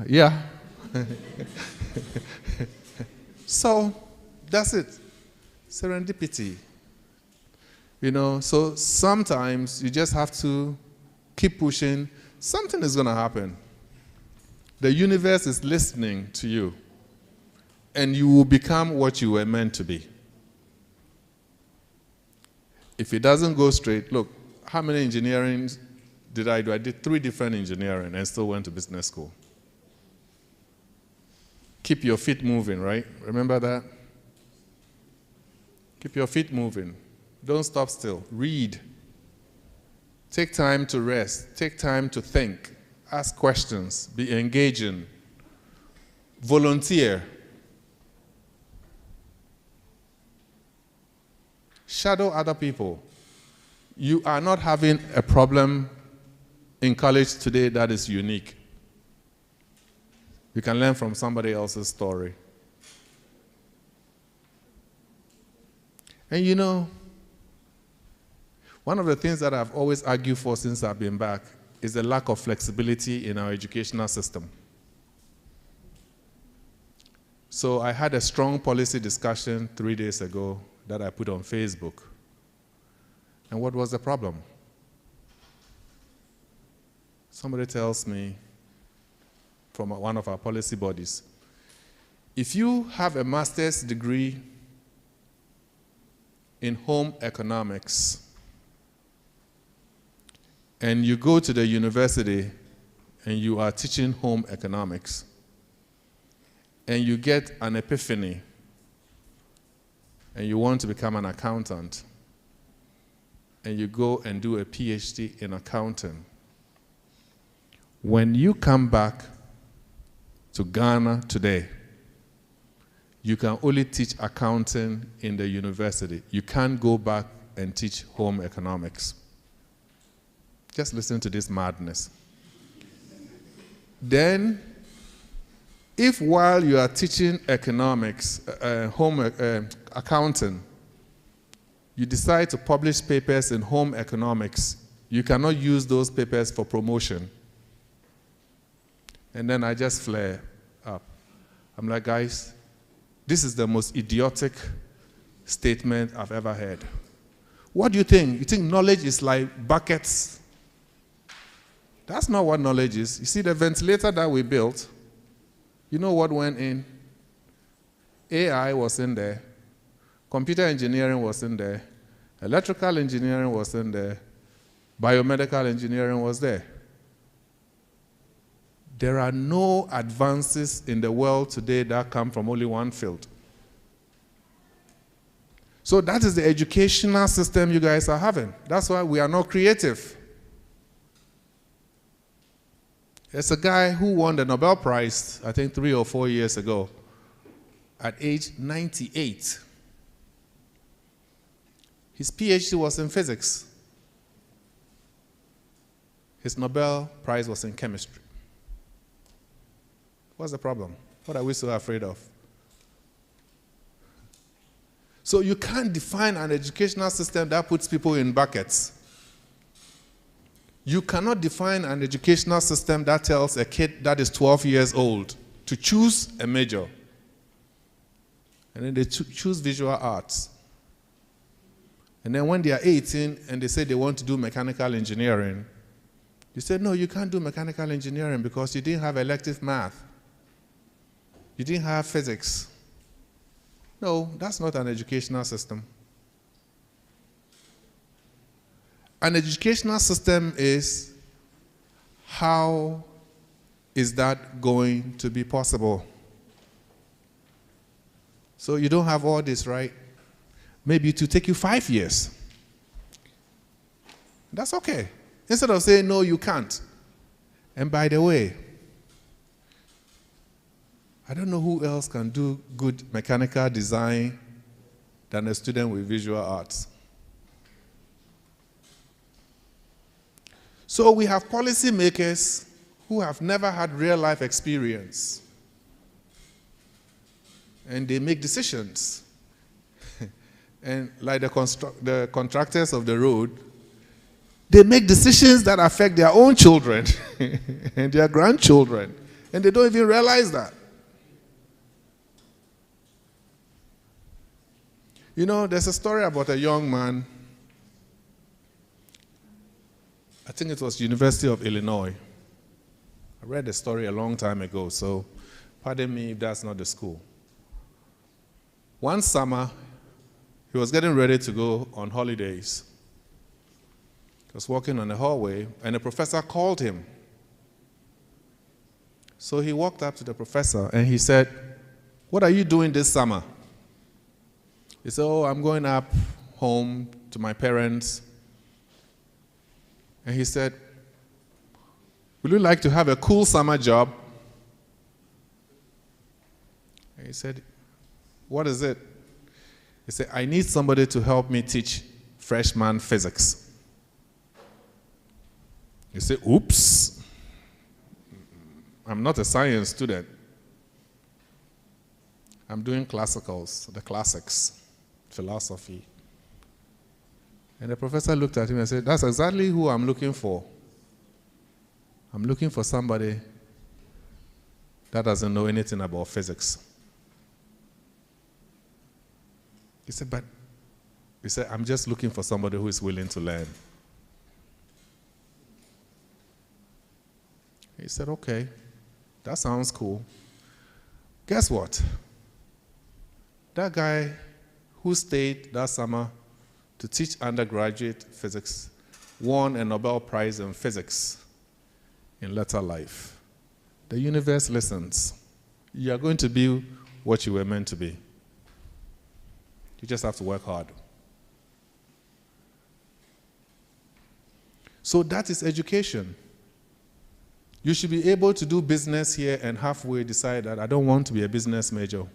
yeah. So that's it. Serendipity. You know, so sometimes you just have to keep pushing. Something is going to happen. The universe is listening to you. And you will become what you were meant to be. If it doesn't go straight, look, how many engineering did I do? I did 3 different engineering and still went to business school. Keep your feet moving, right? Remember that? Keep your feet moving. Don't stop still. Read. Take time to rest. Take time to think. Ask questions. Be engaging. Volunteer. Shadow other people. You are not having a problem in college today that is unique. You can learn from somebody else's story. And you know, one of the things that I've always argued for since I've been back is the lack of flexibility in our educational system. So I had a strong policy discussion 3 days ago that I put on Facebook. And what was the problem? Somebody tells me from one of our policy bodies, if you have a master's degree in home economics and you go to the university and you are teaching home economics, and you get an epiphany and you want to become an accountant, and you go and do a PhD in accounting, when you come back to Ghana today, you can only teach accounting in the university. You can't go back and teach home economics. Just listen to this madness. Then, if while you are teaching economics, accounting, you decide to publish papers in home economics, you cannot use those papers for promotion. And then I just flare up. I'm like, guys, this is the most idiotic statement I've ever heard. What do you think? You think knowledge is like buckets? That's not what knowledge is. You see, the ventilator that we built, you know what went in? AI was in there. Computer engineering was in there. Electrical engineering was in there. Biomedical engineering was there. There are no advances in the world today that come from only one field. So that is the educational system you guys are having. That's why we are not creative. There's a guy who won the Nobel Prize, I think 3 or 4 years ago, at age 98. His PhD was in physics. His Nobel Prize was in chemistry. What's the problem? What are we so afraid of? So you can't define an educational system that puts people in buckets. You cannot define an educational system that tells a kid that is 12 years old to choose a major. And then they choose visual arts. And then when they are 18 and they say they want to do mechanical engineering, you say, no, you can't do mechanical engineering because you didn't have elective math. You didn't have physics. No, that's not an educational system. An educational system is, how is that going to be possible? So you don't have all this, right? Maybe it will take you 5 years. That's okay. Instead of saying, no, you can't. And by the way, I don't know who else can do good mechanical design than a student with visual arts. So we have policymakers who have never had real-life experience. And they make decisions. And like the contractors of the road, they make decisions that affect their own children and their grandchildren. And they don't even realize that. You know, there's a story about a young man, I think it was University of Illinois. I read the story a long time ago, so pardon me if that's not the school. One summer, he was getting ready to go on holidays. He was walking on the hallway, and the professor called him. So he walked up to the professor, and he said, "What are you doing this summer?" He said, "Oh, I'm going up home to my parents." And he said, "Would you like to have a cool summer job?" And he said, "What is it?" He said, "I need somebody to help me teach freshman physics." He said, "Oops, I'm not a science student. I'm doing classicals, the classics, philosophy." And the professor looked at him and said, "That's exactly who I'm looking for. I'm looking for somebody that doesn't know anything about physics." He said, "I'm just looking for somebody who is willing to learn." He said, "Okay, that sounds cool." Guess what? That guy who stayed that summer to teach undergraduate physics won a Nobel Prize in physics in later life. The universe listens. You are going to be what you were meant to be. You just have to work hard. So that is education. You should be able to do business here and halfway decide that I don't want to be a business major.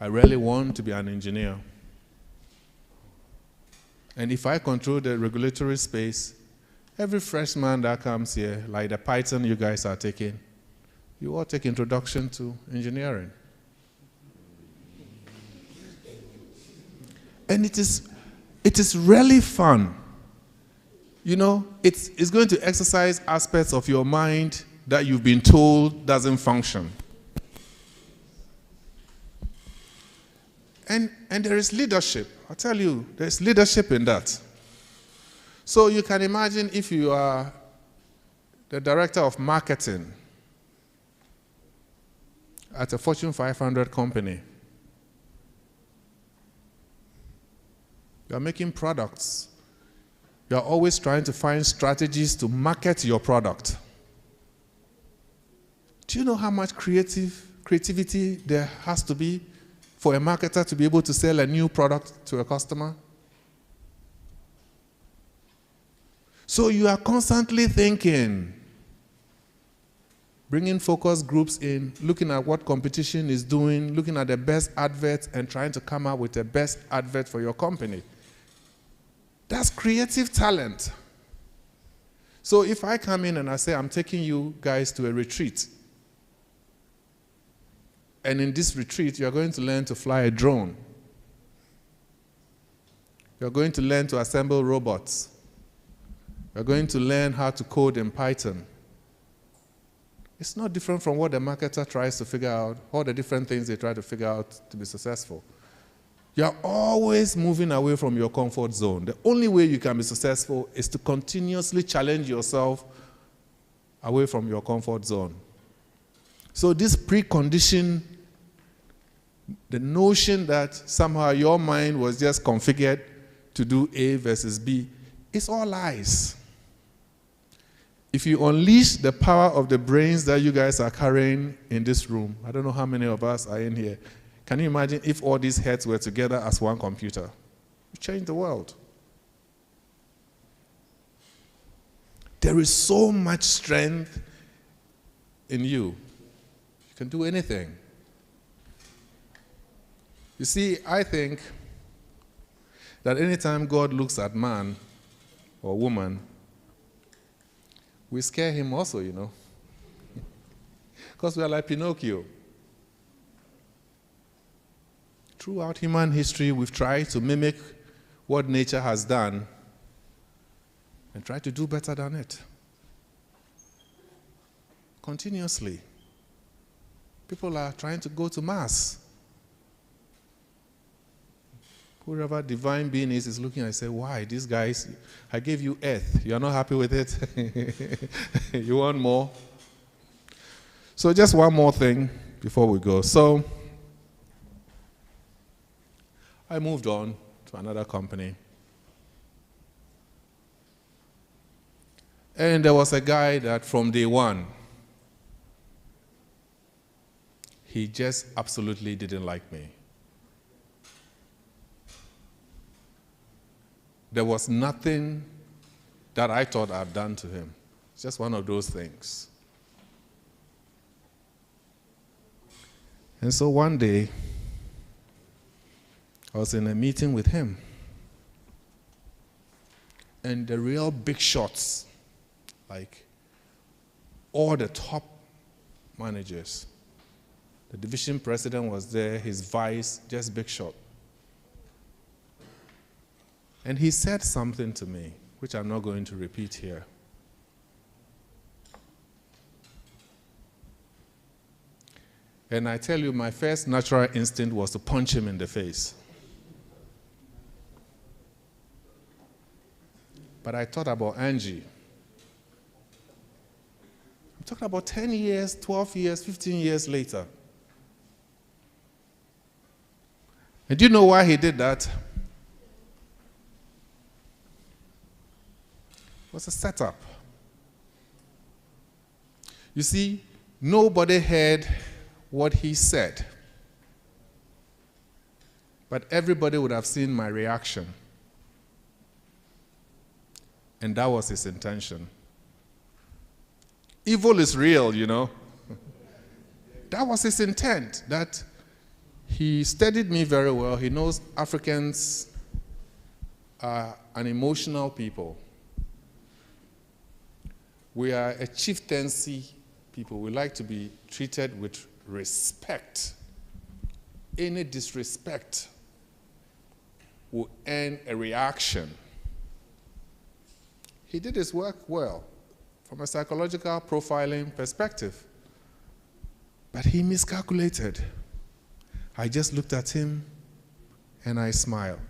I really want to be an engineer. And if I control the regulatory space, every freshman that comes here, like the Python you guys are taking, you all take introduction to engineering. And it is really fun. You know, it's going to exercise aspects of your mind that you've been told doesn't function. And there is leadership. I tell you, there's leadership in that. So you can imagine if you are the director of marketing at a Fortune 500 company. You are making products. You are always trying to find strategies to market your product. Do you know how much creativity there has to be for a marketer to be able to sell a new product to a customer? So you are constantly thinking, bringing focus groups in, looking at what competition is doing, looking at the best adverts and trying to come up with the best advert for your company. That's creative talent. So if I come in and I say, I'm taking you guys to a retreat, and in this retreat, you're going to learn to fly a drone. You're going to learn to assemble robots. You're going to learn how to code in Python. It's not different from what the marketer tries to figure out, all the different things they try to figure out to be successful. You're always moving away from your comfort zone. The only way you can be successful is to continuously challenge yourself away from your comfort zone. So this precondition, the notion that somehow your mind was just configured to do A versus B, it's all lies. If you unleash the power of the brains that you guys are carrying in this room, I don't know how many of us are in here, can you imagine if all these heads were together as one computer? You change the world. There is so much strength in you. You can do anything. You see, I think that anytime God looks at man or woman, we scare him also, you know. Because we are like Pinocchio. Throughout human history, we've tried to mimic what nature has done and try to do better than it. Continuously. People are trying to go to Mars. Whoever divine being is looking and say, why? These guys, I gave you earth. You're not happy with it? You want more? So just one more thing before we go. So I moved on to another company. And there was a guy that from day one, he just absolutely didn't like me. There was nothing that I thought I'd done to him. It's just one of those things. And so one day, I was in a meeting with him. And the real big shots, like all the top managers, the division president was there, his vice, just big shot. And he said something to me, which I'm not going to repeat here. And I tell you, my first natural instinct was to punch him in the face. But I thought about Angie. I'm talking about 10 years, 12 years, 15 years later. And do you know why he did that? It was a setup. You see, Nobody heard what he said, but everybody would have seen my reaction. And that was his intention. Evil is real, you know. That was his intent, that he studied me very well. He knows Africans are an emotional people. We are a chieftaincy people. We like to be treated with respect. Any disrespect will earn a reaction. He did his work well from a psychological profiling perspective. But he miscalculated. I just looked at him and I smiled.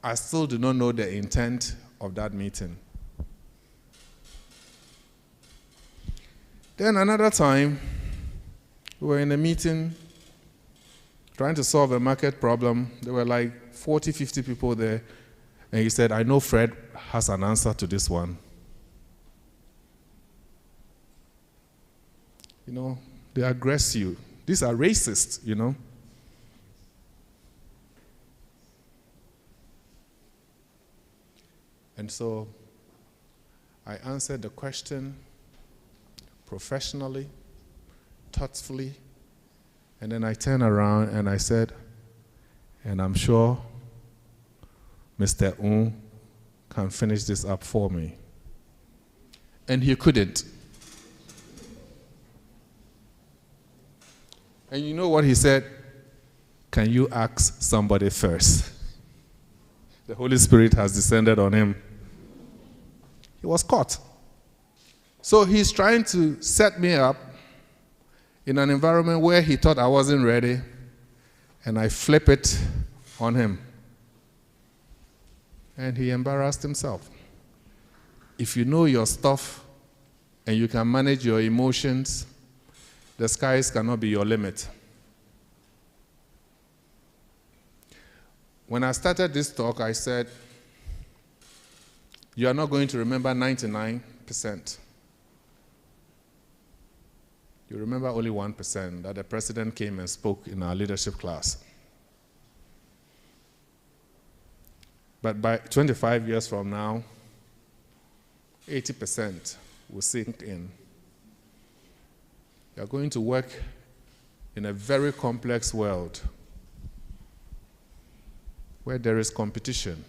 I still do not know the intent of that meeting. Then another time, we were in a meeting trying to solve a market problem. There were like 40, 50 people there. And he said, I know Fred has an answer to this one. You know, they aggress you. These are racists, you know. And so I answered the question professionally, thoughtfully, and then I turned around and I said, and I'm sure Mr. Can finish this up for me. And he couldn't. And you know what he said? Can you ask somebody first? The Holy Spirit has descended on him. He was caught. So he's trying to set me up in an environment where he thought I wasn't ready, and I flip it on him. And he embarrassed himself. If you know your stuff and you can manage your emotions, the skies cannot be your limit. When I started this talk, I said, you are not going to remember 99%. You remember only 1% that the president came and spoke in our leadership class. But by 25 years from now, 80% will sink in. You are going to work in a very complex world where there is competition.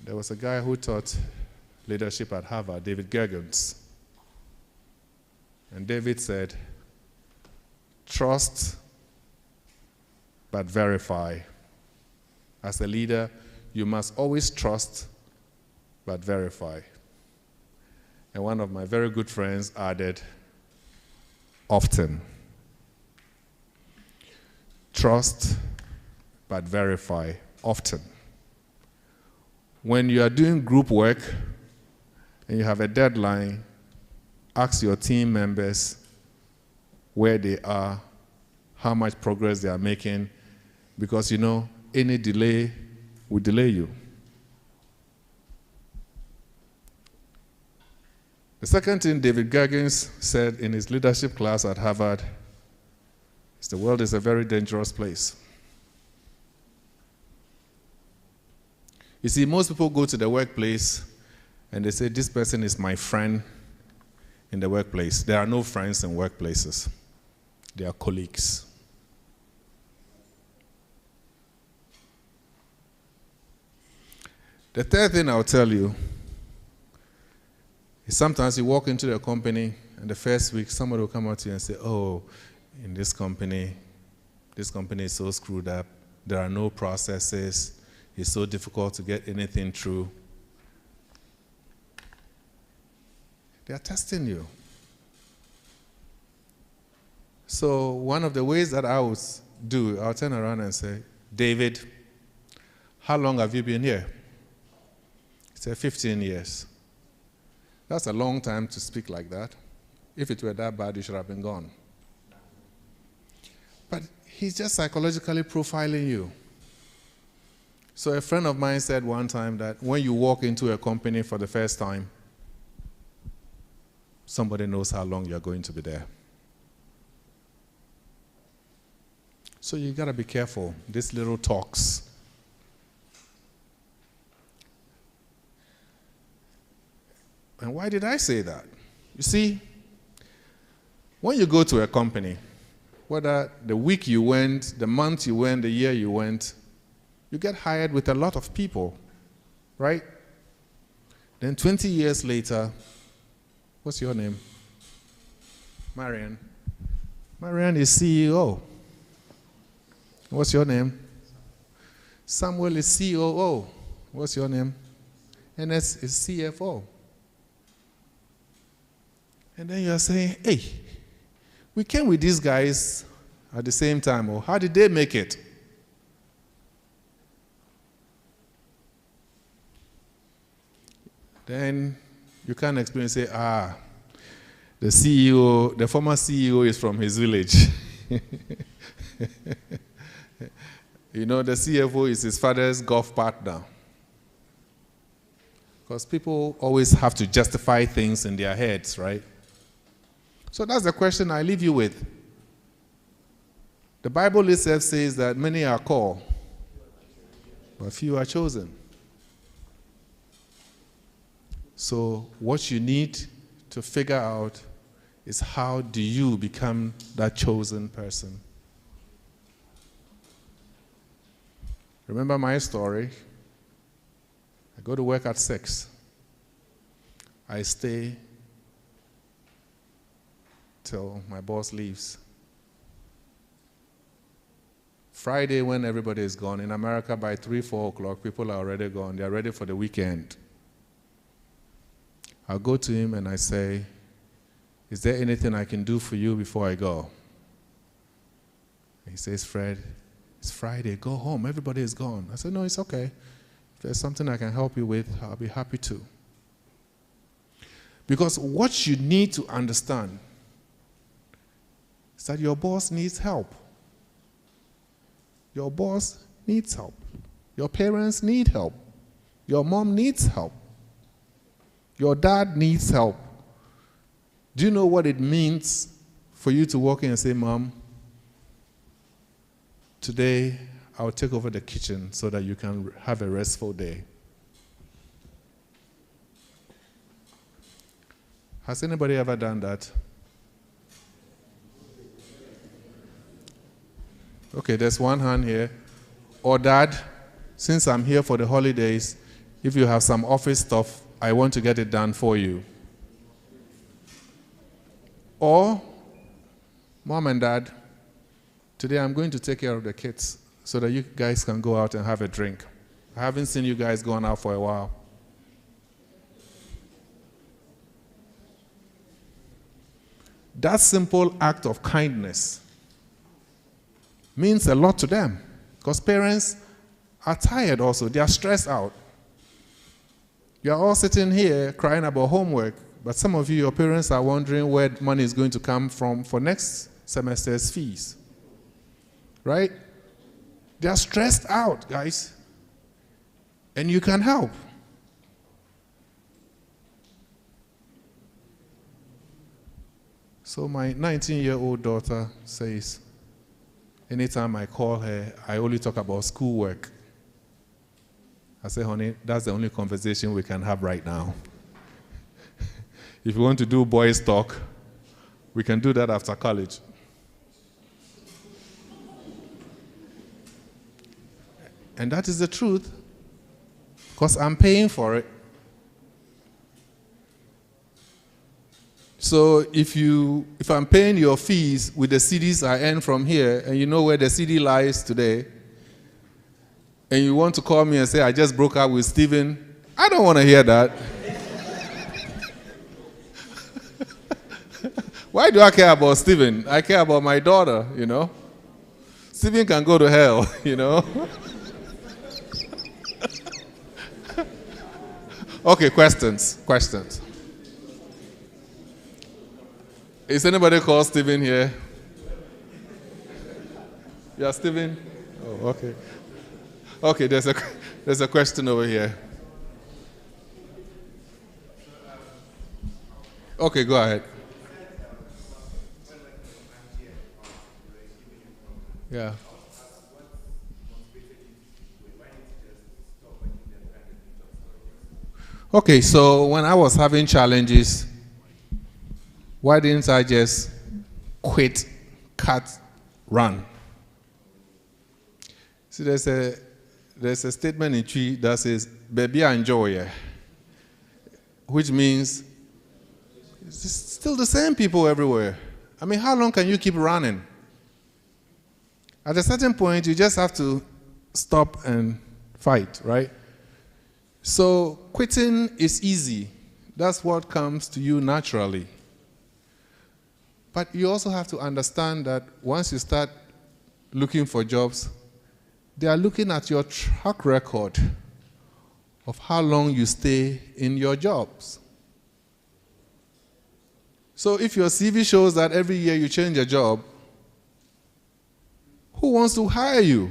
There was a guy who taught leadership at Harvard, David Gergens. And David said, trust but verify. As a leader, you must always trust but verify. And one of my very good friends added, often. Trust but verify, often. When you are doing group work and you have a deadline, ask your team members where they are, how much progress they are making, because you know any delay will delay you. The second thing David Gergens said in his leadership class at Harvard is the world is a very dangerous place. You see, most people go to the workplace and they say, this person is my friend in the workplace. There are no friends in workplaces. They are colleagues. The third thing I'll tell you is sometimes you walk into the company and the first week somebody will come out to you and say, oh, in this company is so screwed up. There are no processes. It's so difficult to get anything through. They are testing you. So one of the ways that I would do, I'll turn around and say, David, how long have you been here? He said, 15 years. That's a long time to speak like that. If it were that bad, you should have been gone. But He's just psychologically profiling you. So a friend of mine said one time that when you walk into a company for the first time, somebody knows how long you're going to be there. So you got to be careful, these little talks. And why did I say that? You see, when you go to a company, whether the week you went, the month you went, the year you went, you get hired with a lot of people, right? Then 20 years later, what's your name? Marian. Marian is CEO. What's your name? Samuel is COO. What's your name? NS is CFO. And then you are saying, hey, we came with these guys at the same time, or how did they make it? Then you can't explain and say, the CEO, the former CEO is from his village. You know, the CFO is his father's golf partner. Because people always have to justify things in their heads, right? So that's the question I leave you with. The Bible itself says that many are called, but few are chosen. So what you need to figure out is, how do you become that chosen person? Remember my story? I go to work at 6. I stay till my boss leaves. Friday, when everybody is gone, in America by 3, 4 o'clock, people are already gone. They are ready for the weekend. I'll go to him and I say, is there anything I can do for you before I go? He says, Fred, it's Friday, go home, everybody is gone. I said, no, it's okay. If there's something I can help you with, I'll be happy to. Because what you need to understand is that your boss needs help. Your boss needs help. Your parents need help. Your mom needs help. Your dad needs help. Do you know what it means for you to walk in and say, Mom, today I'll take over the kitchen so that you can have a restful day? Has anybody ever done that? Okay, there's one hand here. Or Dad, since I'm here for the holidays, if you have some office stuff, I want to get it done for you. Or, Mom and Dad, today I'm going to take care of the kids so that you guys can go out and have a drink. I haven't seen you guys going out for a while. That simple act of kindness means a lot to them, because parents are tired also. They are stressed out. You are all sitting here crying about homework, but some of you, your parents are wondering where money is going to come from for next semester's fees. Right? They are stressed out, guys. And you can help. So my 19-year-old daughter says, anytime I call her, I only talk about schoolwork. I say, honey, that's the only conversation we can have right now. If you want to do boys' talk, we can do that after college. And that is the truth, because I'm paying for it. So if I'm paying your fees with the CDs I earn from here, and you know where the CD lies today, and you want to call me and say, I just broke up with Stephen, I don't want to hear that. Why do I care about Stephen? I care about my daughter, you know. Stephen can go to hell, you know. Okay, questions. Is anybody called Stephen here? Yeah, Stephen? Oh, okay. Okay, there's a question over here. Okay, go ahead. Yeah. Okay, so when I was having challenges, why didn't I just quit, cut, run? See, there's a statement in Tree that says, "Baby, I enjoy it," which means it's still the same people everywhere. I mean, how long can you keep running? At a certain point, you just have to stop and fight, right? So quitting is easy. That's what comes to you naturally. But you also have to understand that once you start looking for jobs, they are looking at your track record of how long you stay in your jobs. So if your CV shows that every year you change a job, who wants to hire you?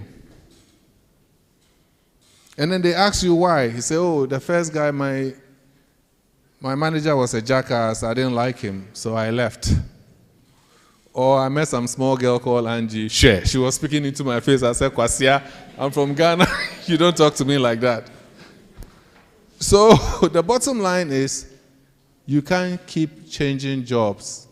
And then they ask you why. You say, oh, the first guy, my manager was a jackass. I didn't like him, so I left. Or I met some small girl called Angie. She was speaking into my face. I said, Kwasia, I'm from Ghana. You don't talk to me like that. So the bottom line is, you can't keep changing jobs.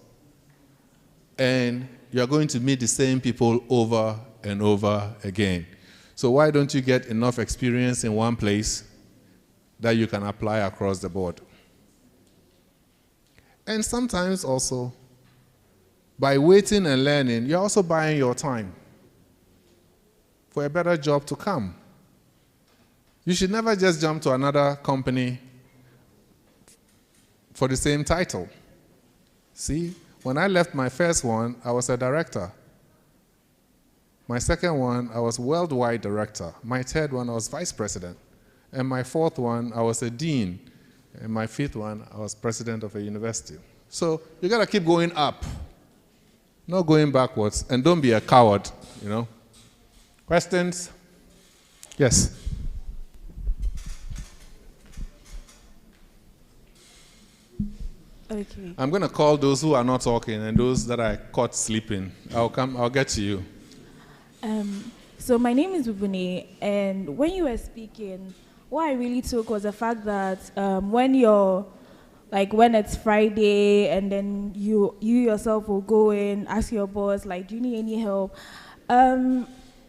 And you're going to meet the same people over and over again. So why don't you get enough experience in one place that you can apply across the board? And sometimes also, by waiting and learning, you're also buying your time for a better job to come. You should never just jump to another company for the same title. See, when I left my first one, I was a director. My second one, I was worldwide director. My third one, I was vice president. And my fourth one, I was a dean. And my fifth one, I was president of a university. So you gotta keep going up, not going backwards, and don't be a coward, you know. Questions? Yes. Okay. I'm gonna call those who are not talking and those that I caught sleeping. I'll get to you. So my name is Bubune, and when you were speaking, what I really took was the fact that when it's Friday and then you yourself will go in, ask your boss, like, do you need any help? I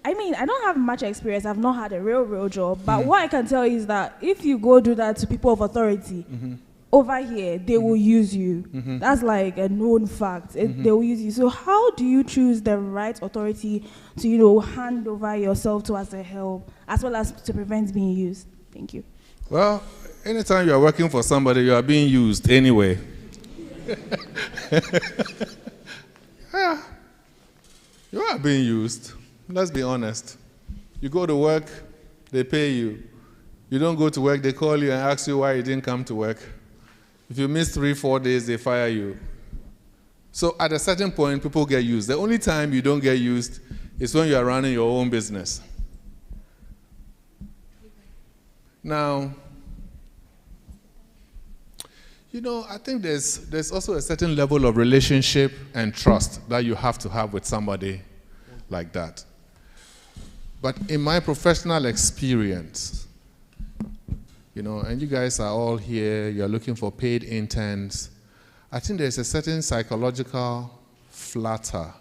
mean, I don't have much experience. I've not had a real job, but what I can tell is that if you go do that to people of authority, over here, they will use you. That's like a known fact. They will use you. So how do you choose the right authority to, hand over yourself to as a help, as well as to prevent being used? Thank you. Well, anytime you are working for somebody, you are being used anyway. Yeah, you are being used. Let's be honest. You go to work, they pay you. You don't go to work, they call you and ask you why you didn't come to work. If you miss 3-4 days, they fire you. So at a certain point, people get used. The only time you don't get used is when you are running your own business. Now, I think there's also a certain level of relationship and trust that you have to have with somebody like that. But in my professional experience, and you guys are all here, you're looking for paid interns, I think there's a certain psychological flutter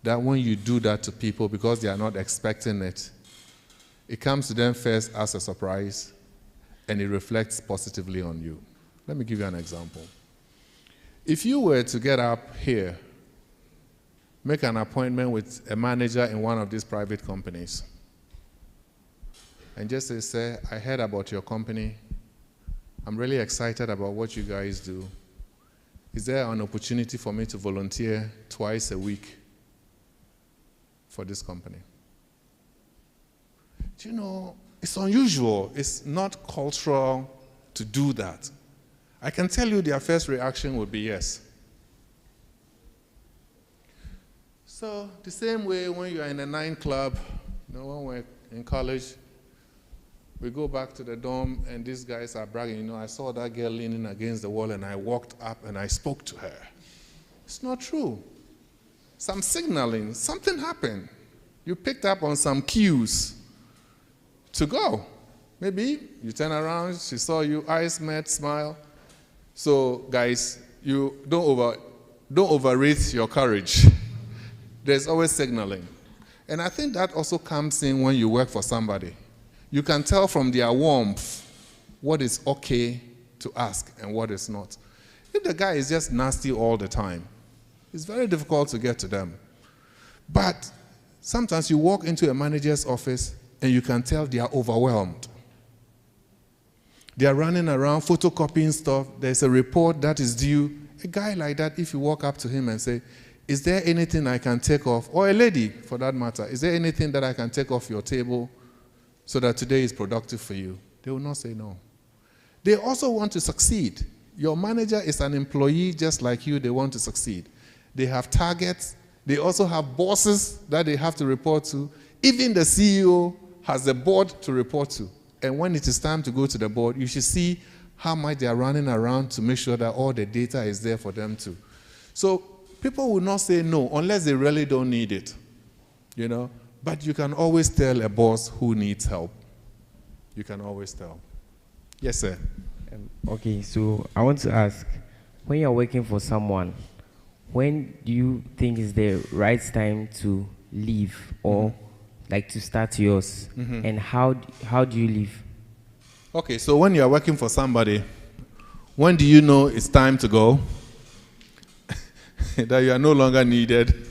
that when you do that to people because they are not expecting it, it comes to them first as a surprise and it reflects positively on you. Let me give you an example. If you were to get up here, make an appointment with a manager in one of these private companies, and just say, sir, I heard about your company. I'm really excited about what you guys do. Is there an opportunity for me to volunteer twice a week for this company? It's unusual. It's not cultural to do that. I can tell you their first reaction would be yes. So the same way when you're in a 9 club, when we're in college, we go back to the dorm and these guys are bragging, I saw that girl leaning against the wall and I walked up and I spoke to her. It's not true. Some signaling, something happened. You picked up on some cues to go. Maybe you turn around, she saw you, eyes met, smile. So guys, you don't overrate your courage. There's always signaling. And I think that also comes in when you work for somebody. You can tell from their warmth what is okay to ask and what is not. If the guy is just nasty all the time, it's very difficult to get to them. But sometimes you walk into a manager's office and you can tell they are overwhelmed. They are running around photocopying stuff. There's a report that is due. A guy like that, if you walk up to him and say, is there anything I can take off, or a lady for that matter, is there anything that I can take off your table so that today is productive for you? They will not say no. They also want to succeed. Your manager is an employee just like you. They want to succeed. They have targets. They also have bosses that they have to report to. Even the CEO has a board to report to. And when it is time to go to the board, you should see how much they are running around to make sure that all the data is there for them too. So people will not say no unless they really don't need it, But you can always tell a boss who needs help. You can always tell. Yes, sir. Okay, so I want to ask, when you're working for someone, when do you think is the right time to leave or like to start yours? And how do you leave? Okay, so when you're working for somebody, when do you know it's time to go? That you are no longer needed?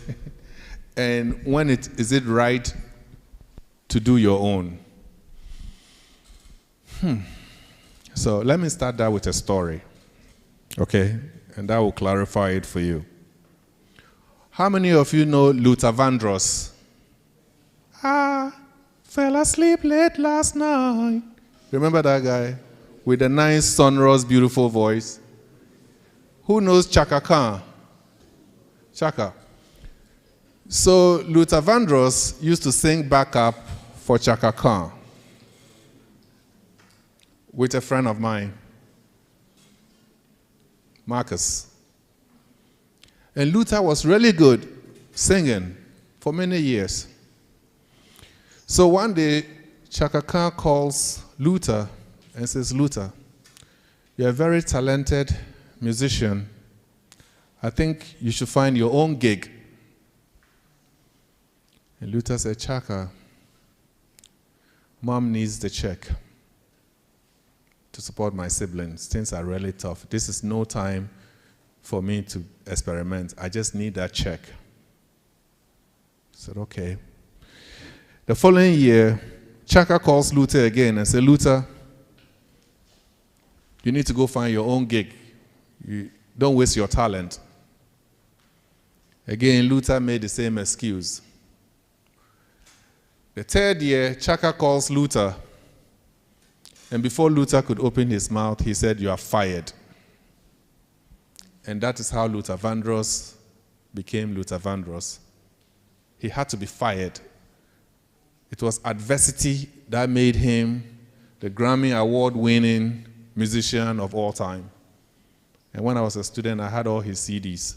And when is it right to do your own? So let me start that with a story, okay? And that will clarify it for you. How many of you know Luther Vandross? Fell asleep late last night. Remember that guy with the nice, sonorous, beautiful voice? Who knows Chaka Khan? Chaka. So Luther Vandross used to sing backup for Chaka Khan with a friend of mine, Marcus. And Luther was really good singing for many years. So one day, Chaka Khan calls Luther and says, Luther, you're a very talented musician. I think you should find your own gig. And Luther said, Chaka, Mom needs the check to support my siblings. Things are really tough. This is no time for me to experiment. I just need that check. I said, okay. The following year, Chaka calls Luther again and said, Luther, you need to go find your own gig. Don't waste your talent. Again, Luther made the same excuse. The third year, Chaka calls Luther, and before Luther could open his mouth, he said, you are fired. And that is how Luther Vandross became Luther Vandross. He had to be fired. It was adversity that made him the Grammy Award-winning musician of all time. And when I was a student, I had all his CDs.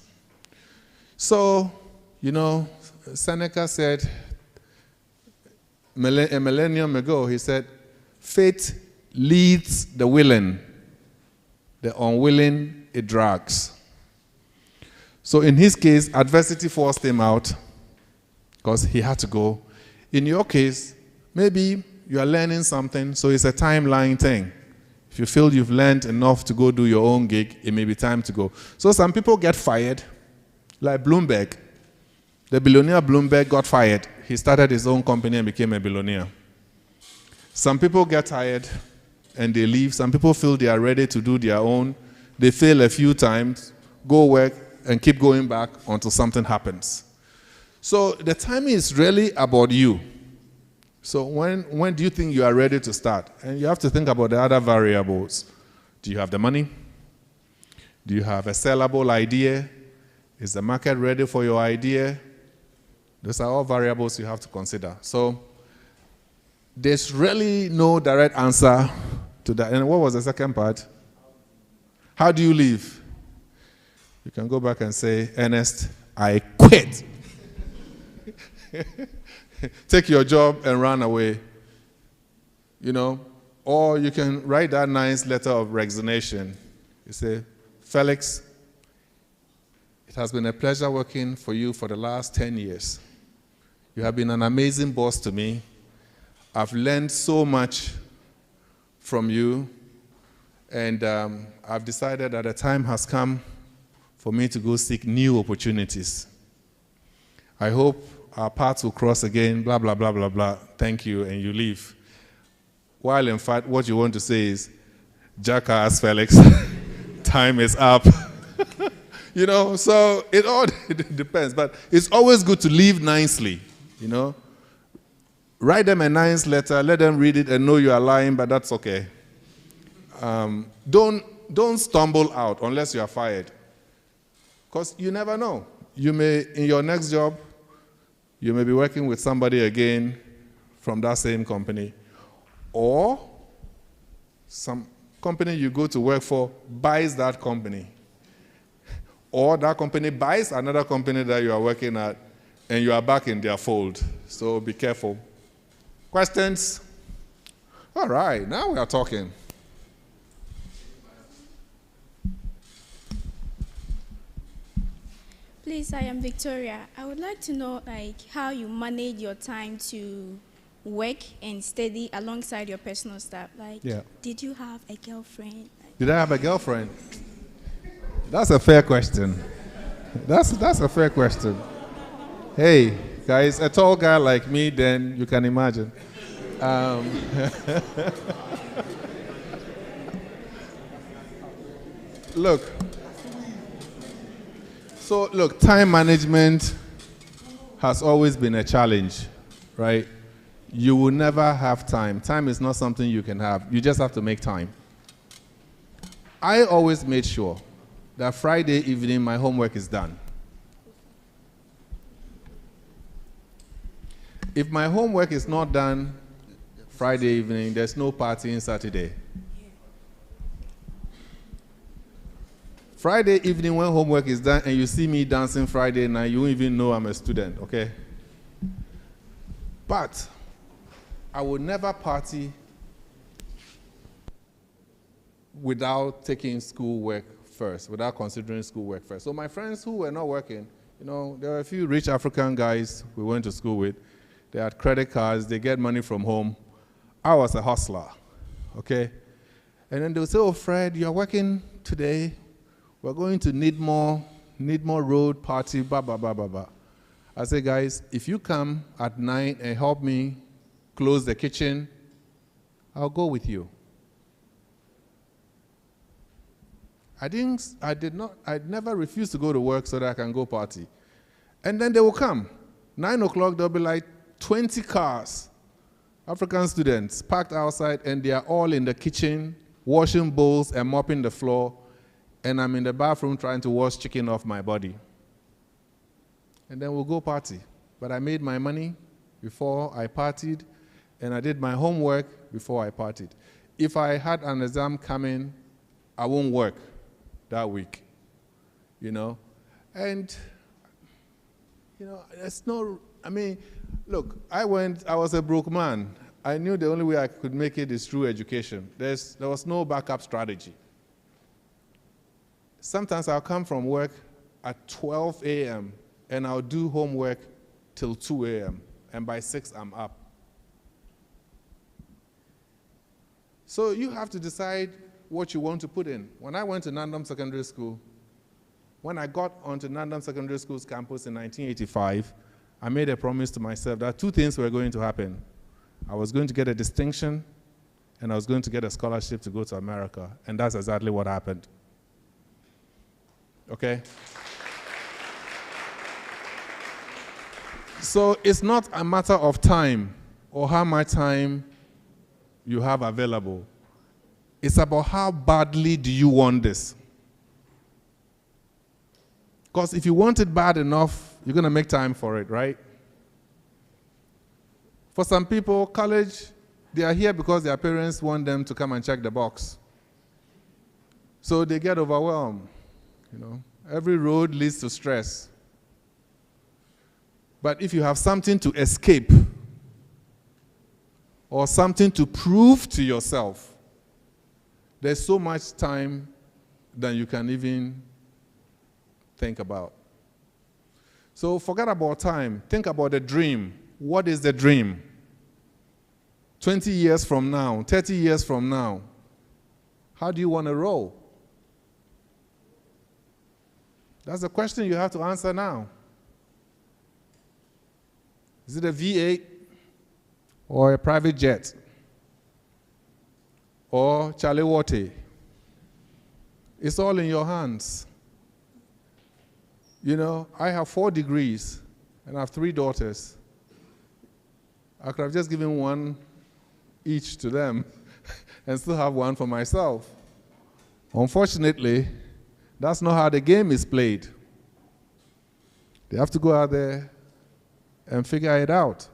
So, Seneca said, a millennium ago, he said, fate leads the willing, the unwilling it drags. So in his case, adversity forced him out because he had to go. In your case, maybe you are learning something, so it's a timeline thing. If you feel you've learned enough to go do your own gig, it may be time to go. So some people get fired, like Bloomberg. The billionaire Bloomberg got fired. He started his own company and became a billionaire. Some people get tired and they leave. Some people feel they are ready to do their own. They fail a few times, go work, and keep going back until something happens. So the timing is really about you. So when do you think you are ready to start? And you have to think about the other variables. Do you have the money? Do you have a sellable idea? Is the market ready for your idea? Those are all variables you have to consider. So there's really no direct answer to that. And what was the second part? How do you leave? You can go back and say, Ernest, I quit. Take your job and run away. You know, or you can write that nice letter of resignation. You say, Felix, it has been a pleasure working for you for the last 10 years. You have been an amazing boss to me. I've learned so much from you, and I've decided that the time has come for me to go seek new opportunities. I hope our paths will cross again, blah, blah, blah, blah, blah. Thank you, and you leave. While in fact, what you want to say is, jackass, Felix, time is up. You know, so it all depends. But it's always good to leave nicely, you know. Write them a nice letter, let them read it and know you are lying, but that's okay. Don't stumble out unless you are fired. Because you never know. You may, in your next job, you may be working with somebody again from that same company. Or some company you go to work for buys that company. Or that company buys another company that you are working at, and you are back in their fold. So be careful. Questions? All right, now we are talking. Please, I am Victoria. I would like to know, how you manage your time to work and study alongside your personal stuff. Did you have a girlfriend? Did I have a girlfriend? That's a fair question. That's a fair question. Hey, guys, a tall guy like me, then you can imagine. Look, time management has always been a challenge, right? You will never have time. Time is not something you can have. You just have to make time. I always made sure that Friday evening my homework is done. If my homework is not done Friday evening, there's no partying Saturday. Friday evening when homework is done and you see me dancing Friday night, you won't even know I'm a student, okay? But I would never party without taking schoolwork first, without considering schoolwork first. So my friends who were not working, you know, there were a few rich African guys we went to school with. They had credit cards, they get money from home. I was a hustler, okay? And then they would say, oh, Fred, you're working today. We're going to Needmore Road party, blah, blah, blah, blah, blah. I say, guys, if you come at 9 and help me close the kitchen, I'll go with you. I'd never refused to go to work so that I can go party. And then they will come. 9 o'clock, there'll be like 20 cars, African students, parked outside, and they are all in the kitchen, washing bowls and mopping the floor, and I'm in the bathroom trying to wash chicken off my body. And then we'll go party. But I made my money before I partied, and I did my homework before I partied. If I had an exam coming, I won't work that week, you know? And, you know, look, I was a broke man. I knew the only way I could make it is through education. There was no backup strategy. Sometimes I'll come from work at 12 a.m. and I'll do homework till 2 a.m. and by 6 I'm up. So you have to decide what you want to put in. When I went to Nandam Secondary School, when I got onto Nandam Secondary School's campus in 1985, I made a promise to myself that two things were going to happen. I was going to get a distinction, and I was going to get a scholarship to go to America, and that's exactly what happened. Okay? So it's not a matter of time or how much time you have available. It's about how badly do you want this. Because if you want it bad enough, you're going to make time for it, right? For some people, college, they are here because their parents want them to come and check the box. So they get overwhelmed. Every road leads to stress. But if you have something to escape or something to prove to yourself, there's so much time than you can even think about. So forget about time. Think about the dream. What is the dream? 20 years from now, 30 years from now, how do you want to roll? That's the question you have to answer now. Is it a V8 or a private jet or Charlie Water? It's all in your hands. I have 4 degrees and I have 3 daughters. I could have just given one each to them and still have one for myself. Unfortunately, that's not how the game is played. They have to go out there and figure it out.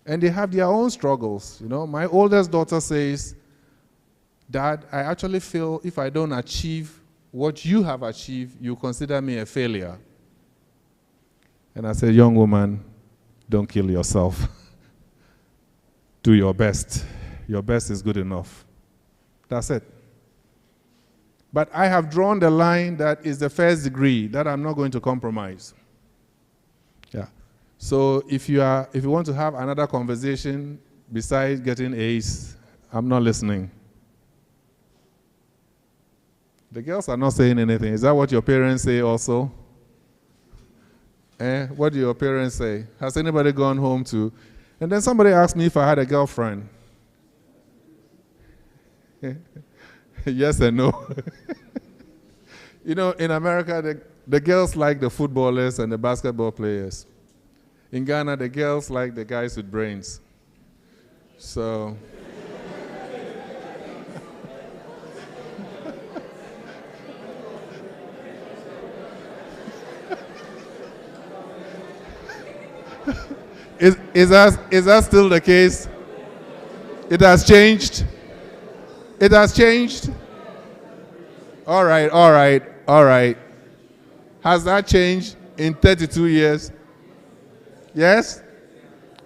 And they have their own struggles. My oldest daughter says, "Dad, I actually feel if I don't achieve what you have achieved, you consider me a failure." And I said, "Young woman, don't kill yourself. Do your best. Your best is good enough." That's it. But I have drawn the line that is the first degree that I'm not going to compromise. Yeah. So if you want to have another conversation besides getting A's, I'm not listening. The girls are not saying anything. Is that what your parents say also? What do your parents say? Has anybody gone home to? And then somebody asked me if I had a girlfriend. Yes and no. In America, the girls like the footballers and the basketball players. In Ghana, the girls like the guys with brains. So... Is that still the case? It has changed? It has changed? All right. Has that changed in 32 years? Yes?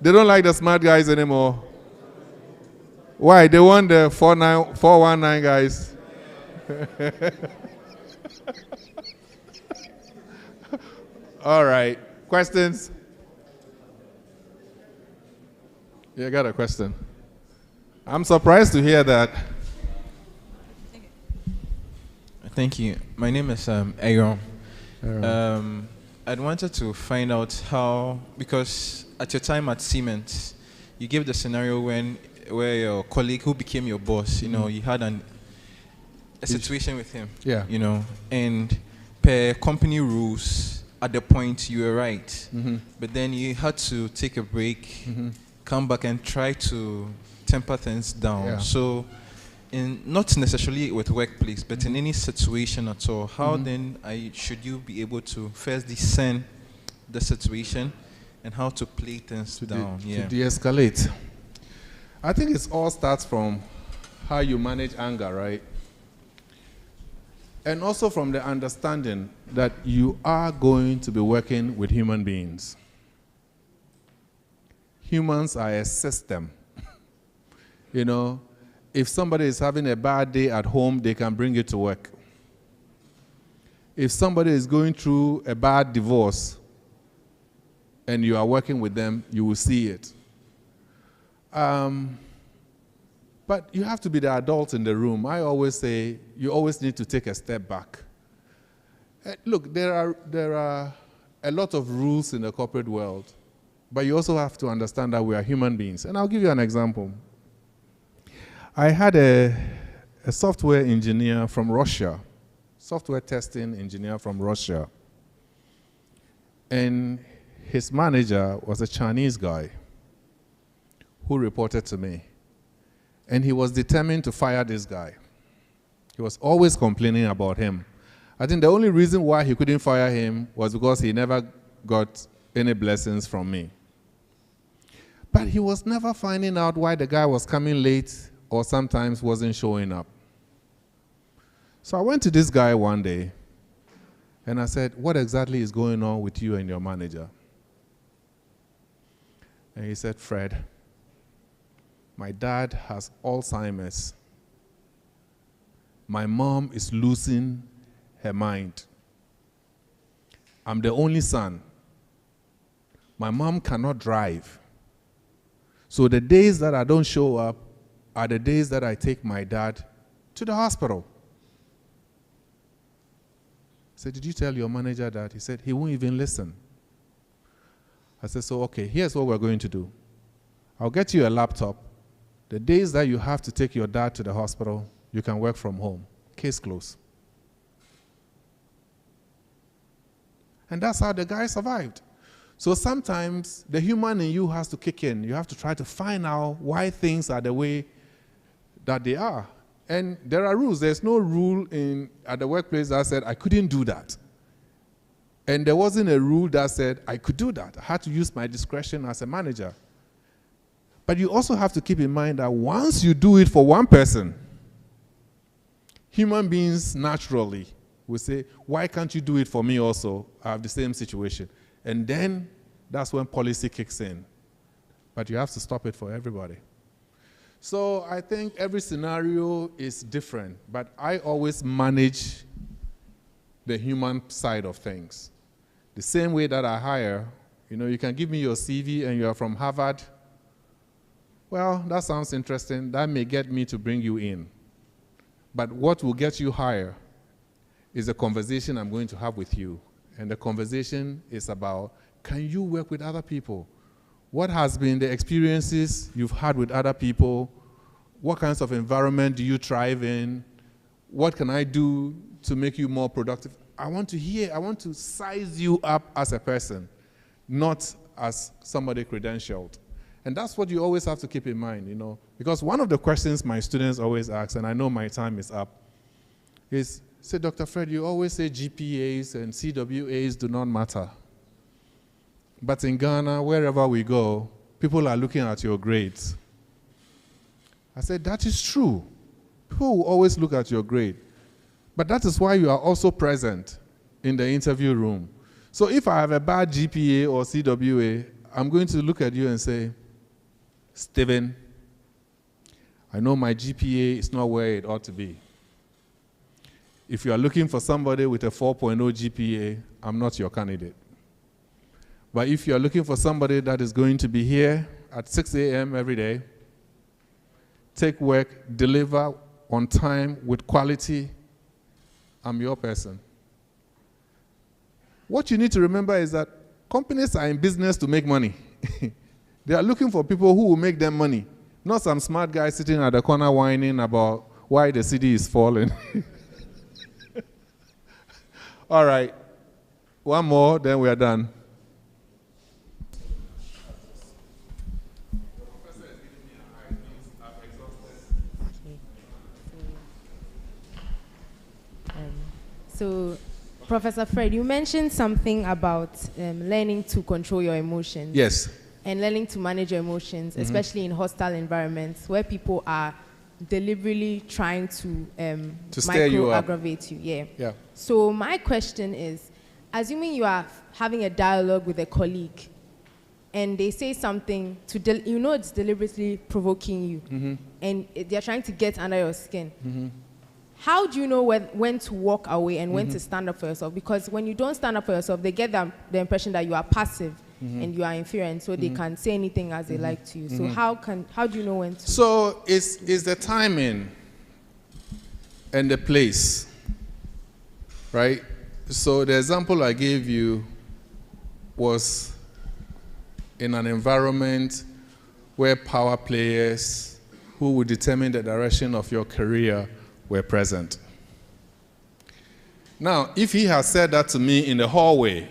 They don't like the smart guys anymore. Why? They want the 419 guys. All right. Questions? Yeah, I got a question. I'm surprised to hear that. Thank you. My name is Aaron. I wanted to find out how, because at your time at Siemens, you gave the scenario where your colleague who became your boss, you had a situation with him. Yeah. And per company rules, at the point you were right. Mm-hmm. But then you had to take a break, come back and try to temper things down. Yeah. So, not necessarily with workplace, but in any situation at all, how then should you be able to first discern the situation and how to play things down? To de-escalate. I think it all starts from how you manage anger, right? And also from the understanding that you are going to be working with human beings. Humans are a system. If somebody is having a bad day at home, they can bring it to work. If somebody is going through a bad divorce and you are working with them, you will see it. But you have to be the adult in the room. I always say you always need to take a step back. Look, there are a lot of rules in the corporate world, but you also have to understand that we are human beings. And I'll give you an example. I had a software engineer from Russia, software testing engineer from Russia, and his manager was a Chinese guy who reported to me. And he was determined to fire this guy. He was always complaining about him. I think the only reason why he couldn't fire him was because he never got any blessings from me. But he was never finding out why the guy was coming late or sometimes wasn't showing up. So I went to this guy one day, and I said, what exactly is going on with you and your manager? And he said, Fred, my dad has Alzheimer's. My mom is losing her mind. I'm the only son. My mom cannot drive. So the days that I don't show up are the days that I take my dad to the hospital. I said, did you tell your manager that? He said, he won't even listen. I said, so okay, here's what we're going to do. I'll get you a laptop. The days that you have to take your dad to the hospital, you can work from home. Case closed. And that's how the guy survived. So sometimes the human in you has to kick in. You have to try to find out why things are the way that they are. And there are rules. There's no rule at the workplace that said I couldn't do that. And there wasn't a rule that said I could do that. I had to use my discretion as a manager. But you also have to keep in mind that once you do it for one person, human beings naturally will say, why can't you do it for me also? I have the same situation. And then that's when policy kicks in. But you have to stop it for everybody. So I think every scenario is different, but I always manage the human side of things. The same way that I hire, you can give me your CV and you're from Harvard. Well, that sounds interesting. That may get me to bring you in. But what will get you higher is a conversation I'm going to have with you. And the conversation is about, can you work with other people? What has been the experiences you've had with other people? What kinds of environment do you thrive in? What can I do to make you more productive? I want to size you up as a person, not as somebody credentialed. And that's what you always have to keep in mind, Because one of the questions my students always ask, and I know my time is up, is, say, Dr. Fred, you always say GPAs and CWAs do not matter. But in Ghana, wherever we go, people are looking at your grades. I said, that is true. People will always look at your grade. But that is why you are also present in the interview room. So if I have a bad GPA or CWA, I'm going to look at you and say, Stephen, I know my GPA is not where it ought to be. If you are looking for somebody with a 4.0 GPA, I'm not your candidate. But if you are looking for somebody that is going to be here at 6 a.m. every day, take work, deliver on time with quality, I'm your person. What you need to remember is that companies are in business to make money. They are looking for people who will make them money, not some smart guy sitting at the corner whining about why the city is falling. All right, one more, then we are done. So, Professor Fred, you mentioned something about learning to control your emotions. Yes. And learning to manage your emotions, especially in hostile environments where people are deliberately trying to micro-aggravate you. Yeah. So my question is, assuming you are having a dialogue with a colleague and they say something, it's deliberately provoking you, and they're trying to get under your skin. How do you know when to walk away and when to stand up for yourself? Because when you don't stand up for yourself, they get the impression that you are passive and you are inferior, and so they can say anything as they like to you. So how do you know when to? So it's the timing and the place, right? So the example I gave you was in an environment where power players who would determine the direction of your career were present. Now, if he had said that to me in the hallway,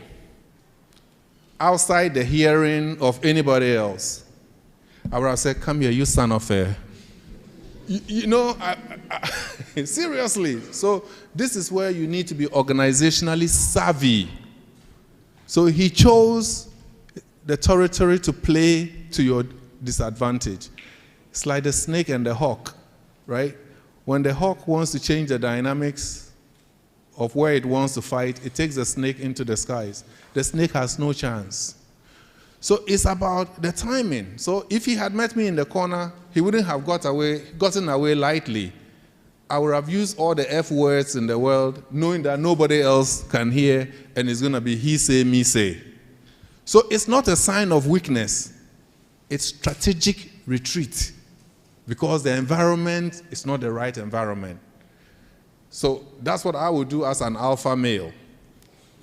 outside the hearing of anybody else, I would have said, come here, you son of a... seriously. So this is where you need to be organizationally savvy. So he chose the territory to play to your disadvantage. It's like the snake and the hawk, right? When the hawk wants to change the dynamics of where it wants to fight, it takes the snake into the skies. The snake has no chance. So it's about the timing. So if he had met me in the corner, he wouldn't have gotten away lightly. I would have used all the F words in the world, knowing that nobody else can hear, and it's going to be he say, me say. So it's not a sign of weakness. It's strategic retreat, because the environment is not the right environment. So that's what I would do as an alpha male.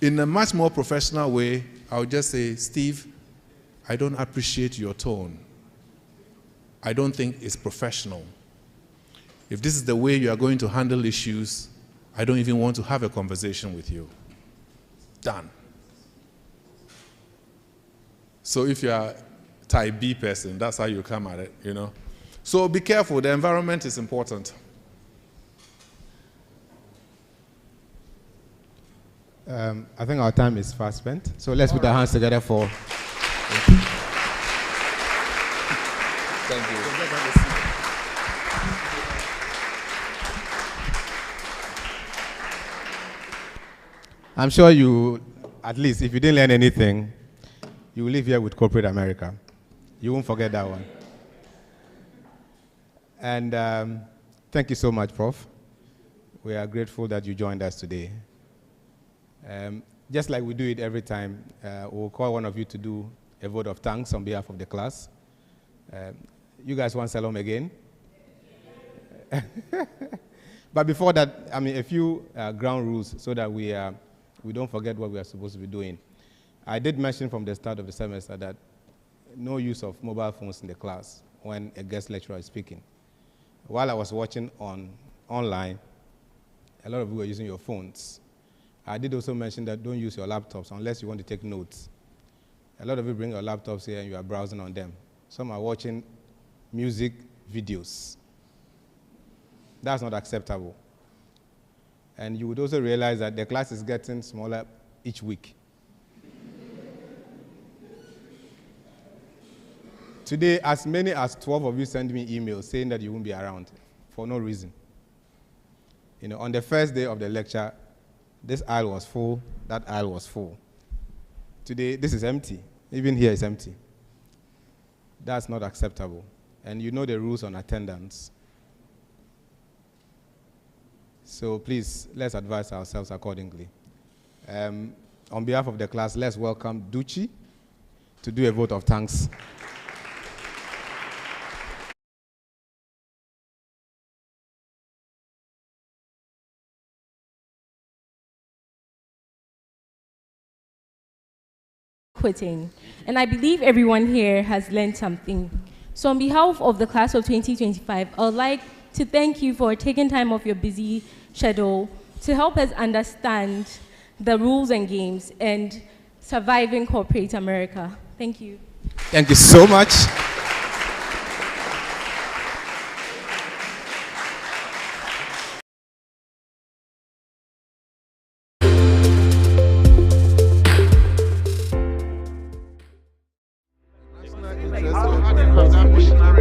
In a much more professional way, I would just say, Steve, I don't appreciate your tone. I don't think it's professional. If this is the way you are going to handle issues, I don't even want to have a conversation with you. Done. So if you are type B person, that's how you come at it, you know. So be careful, the environment is important. I think our time is fast spent. So let's put our hands together for... Thank you. I'm sure you, at least if you didn't learn anything, you will live here with corporate America. You won't forget that one. And thank you so much, Prof. We are grateful that you joined us today. Just like we do it every time, we'll call one of you to do a vote of thanks on behalf of the class. You guys want Salom again? But before that, I mean, a few ground rules so that we don't forget what we are supposed to be doing. I did mention from the start of the semester that no use of mobile phones in the class when a guest lecturer is speaking. While I was watching online, a lot of you were using your phones. I did also mention that don't use your laptops unless you want to take notes. A lot of you bring your laptops here and you are browsing on them. Some are watching music videos. That's not acceptable. And you would also realize that the class is getting smaller each week. Today, as many as 12 of you sent me emails saying that you won't be around for no reason. You know, on the first day of the lecture, this aisle was full, that aisle was full. Today, this is empty. Even here is empty. That's not acceptable. And you know the rules on attendance. So please, let's advise ourselves accordingly. On behalf of the class, let's welcome Duchi to do a vote of thanks. Quitting, and I believe everyone here has learned something. So on behalf of the class of 2025, I would like to thank you for taking time off your busy schedule to help us understand the rules and games and surviving corporate America. Thank you. Thank you so much. National interest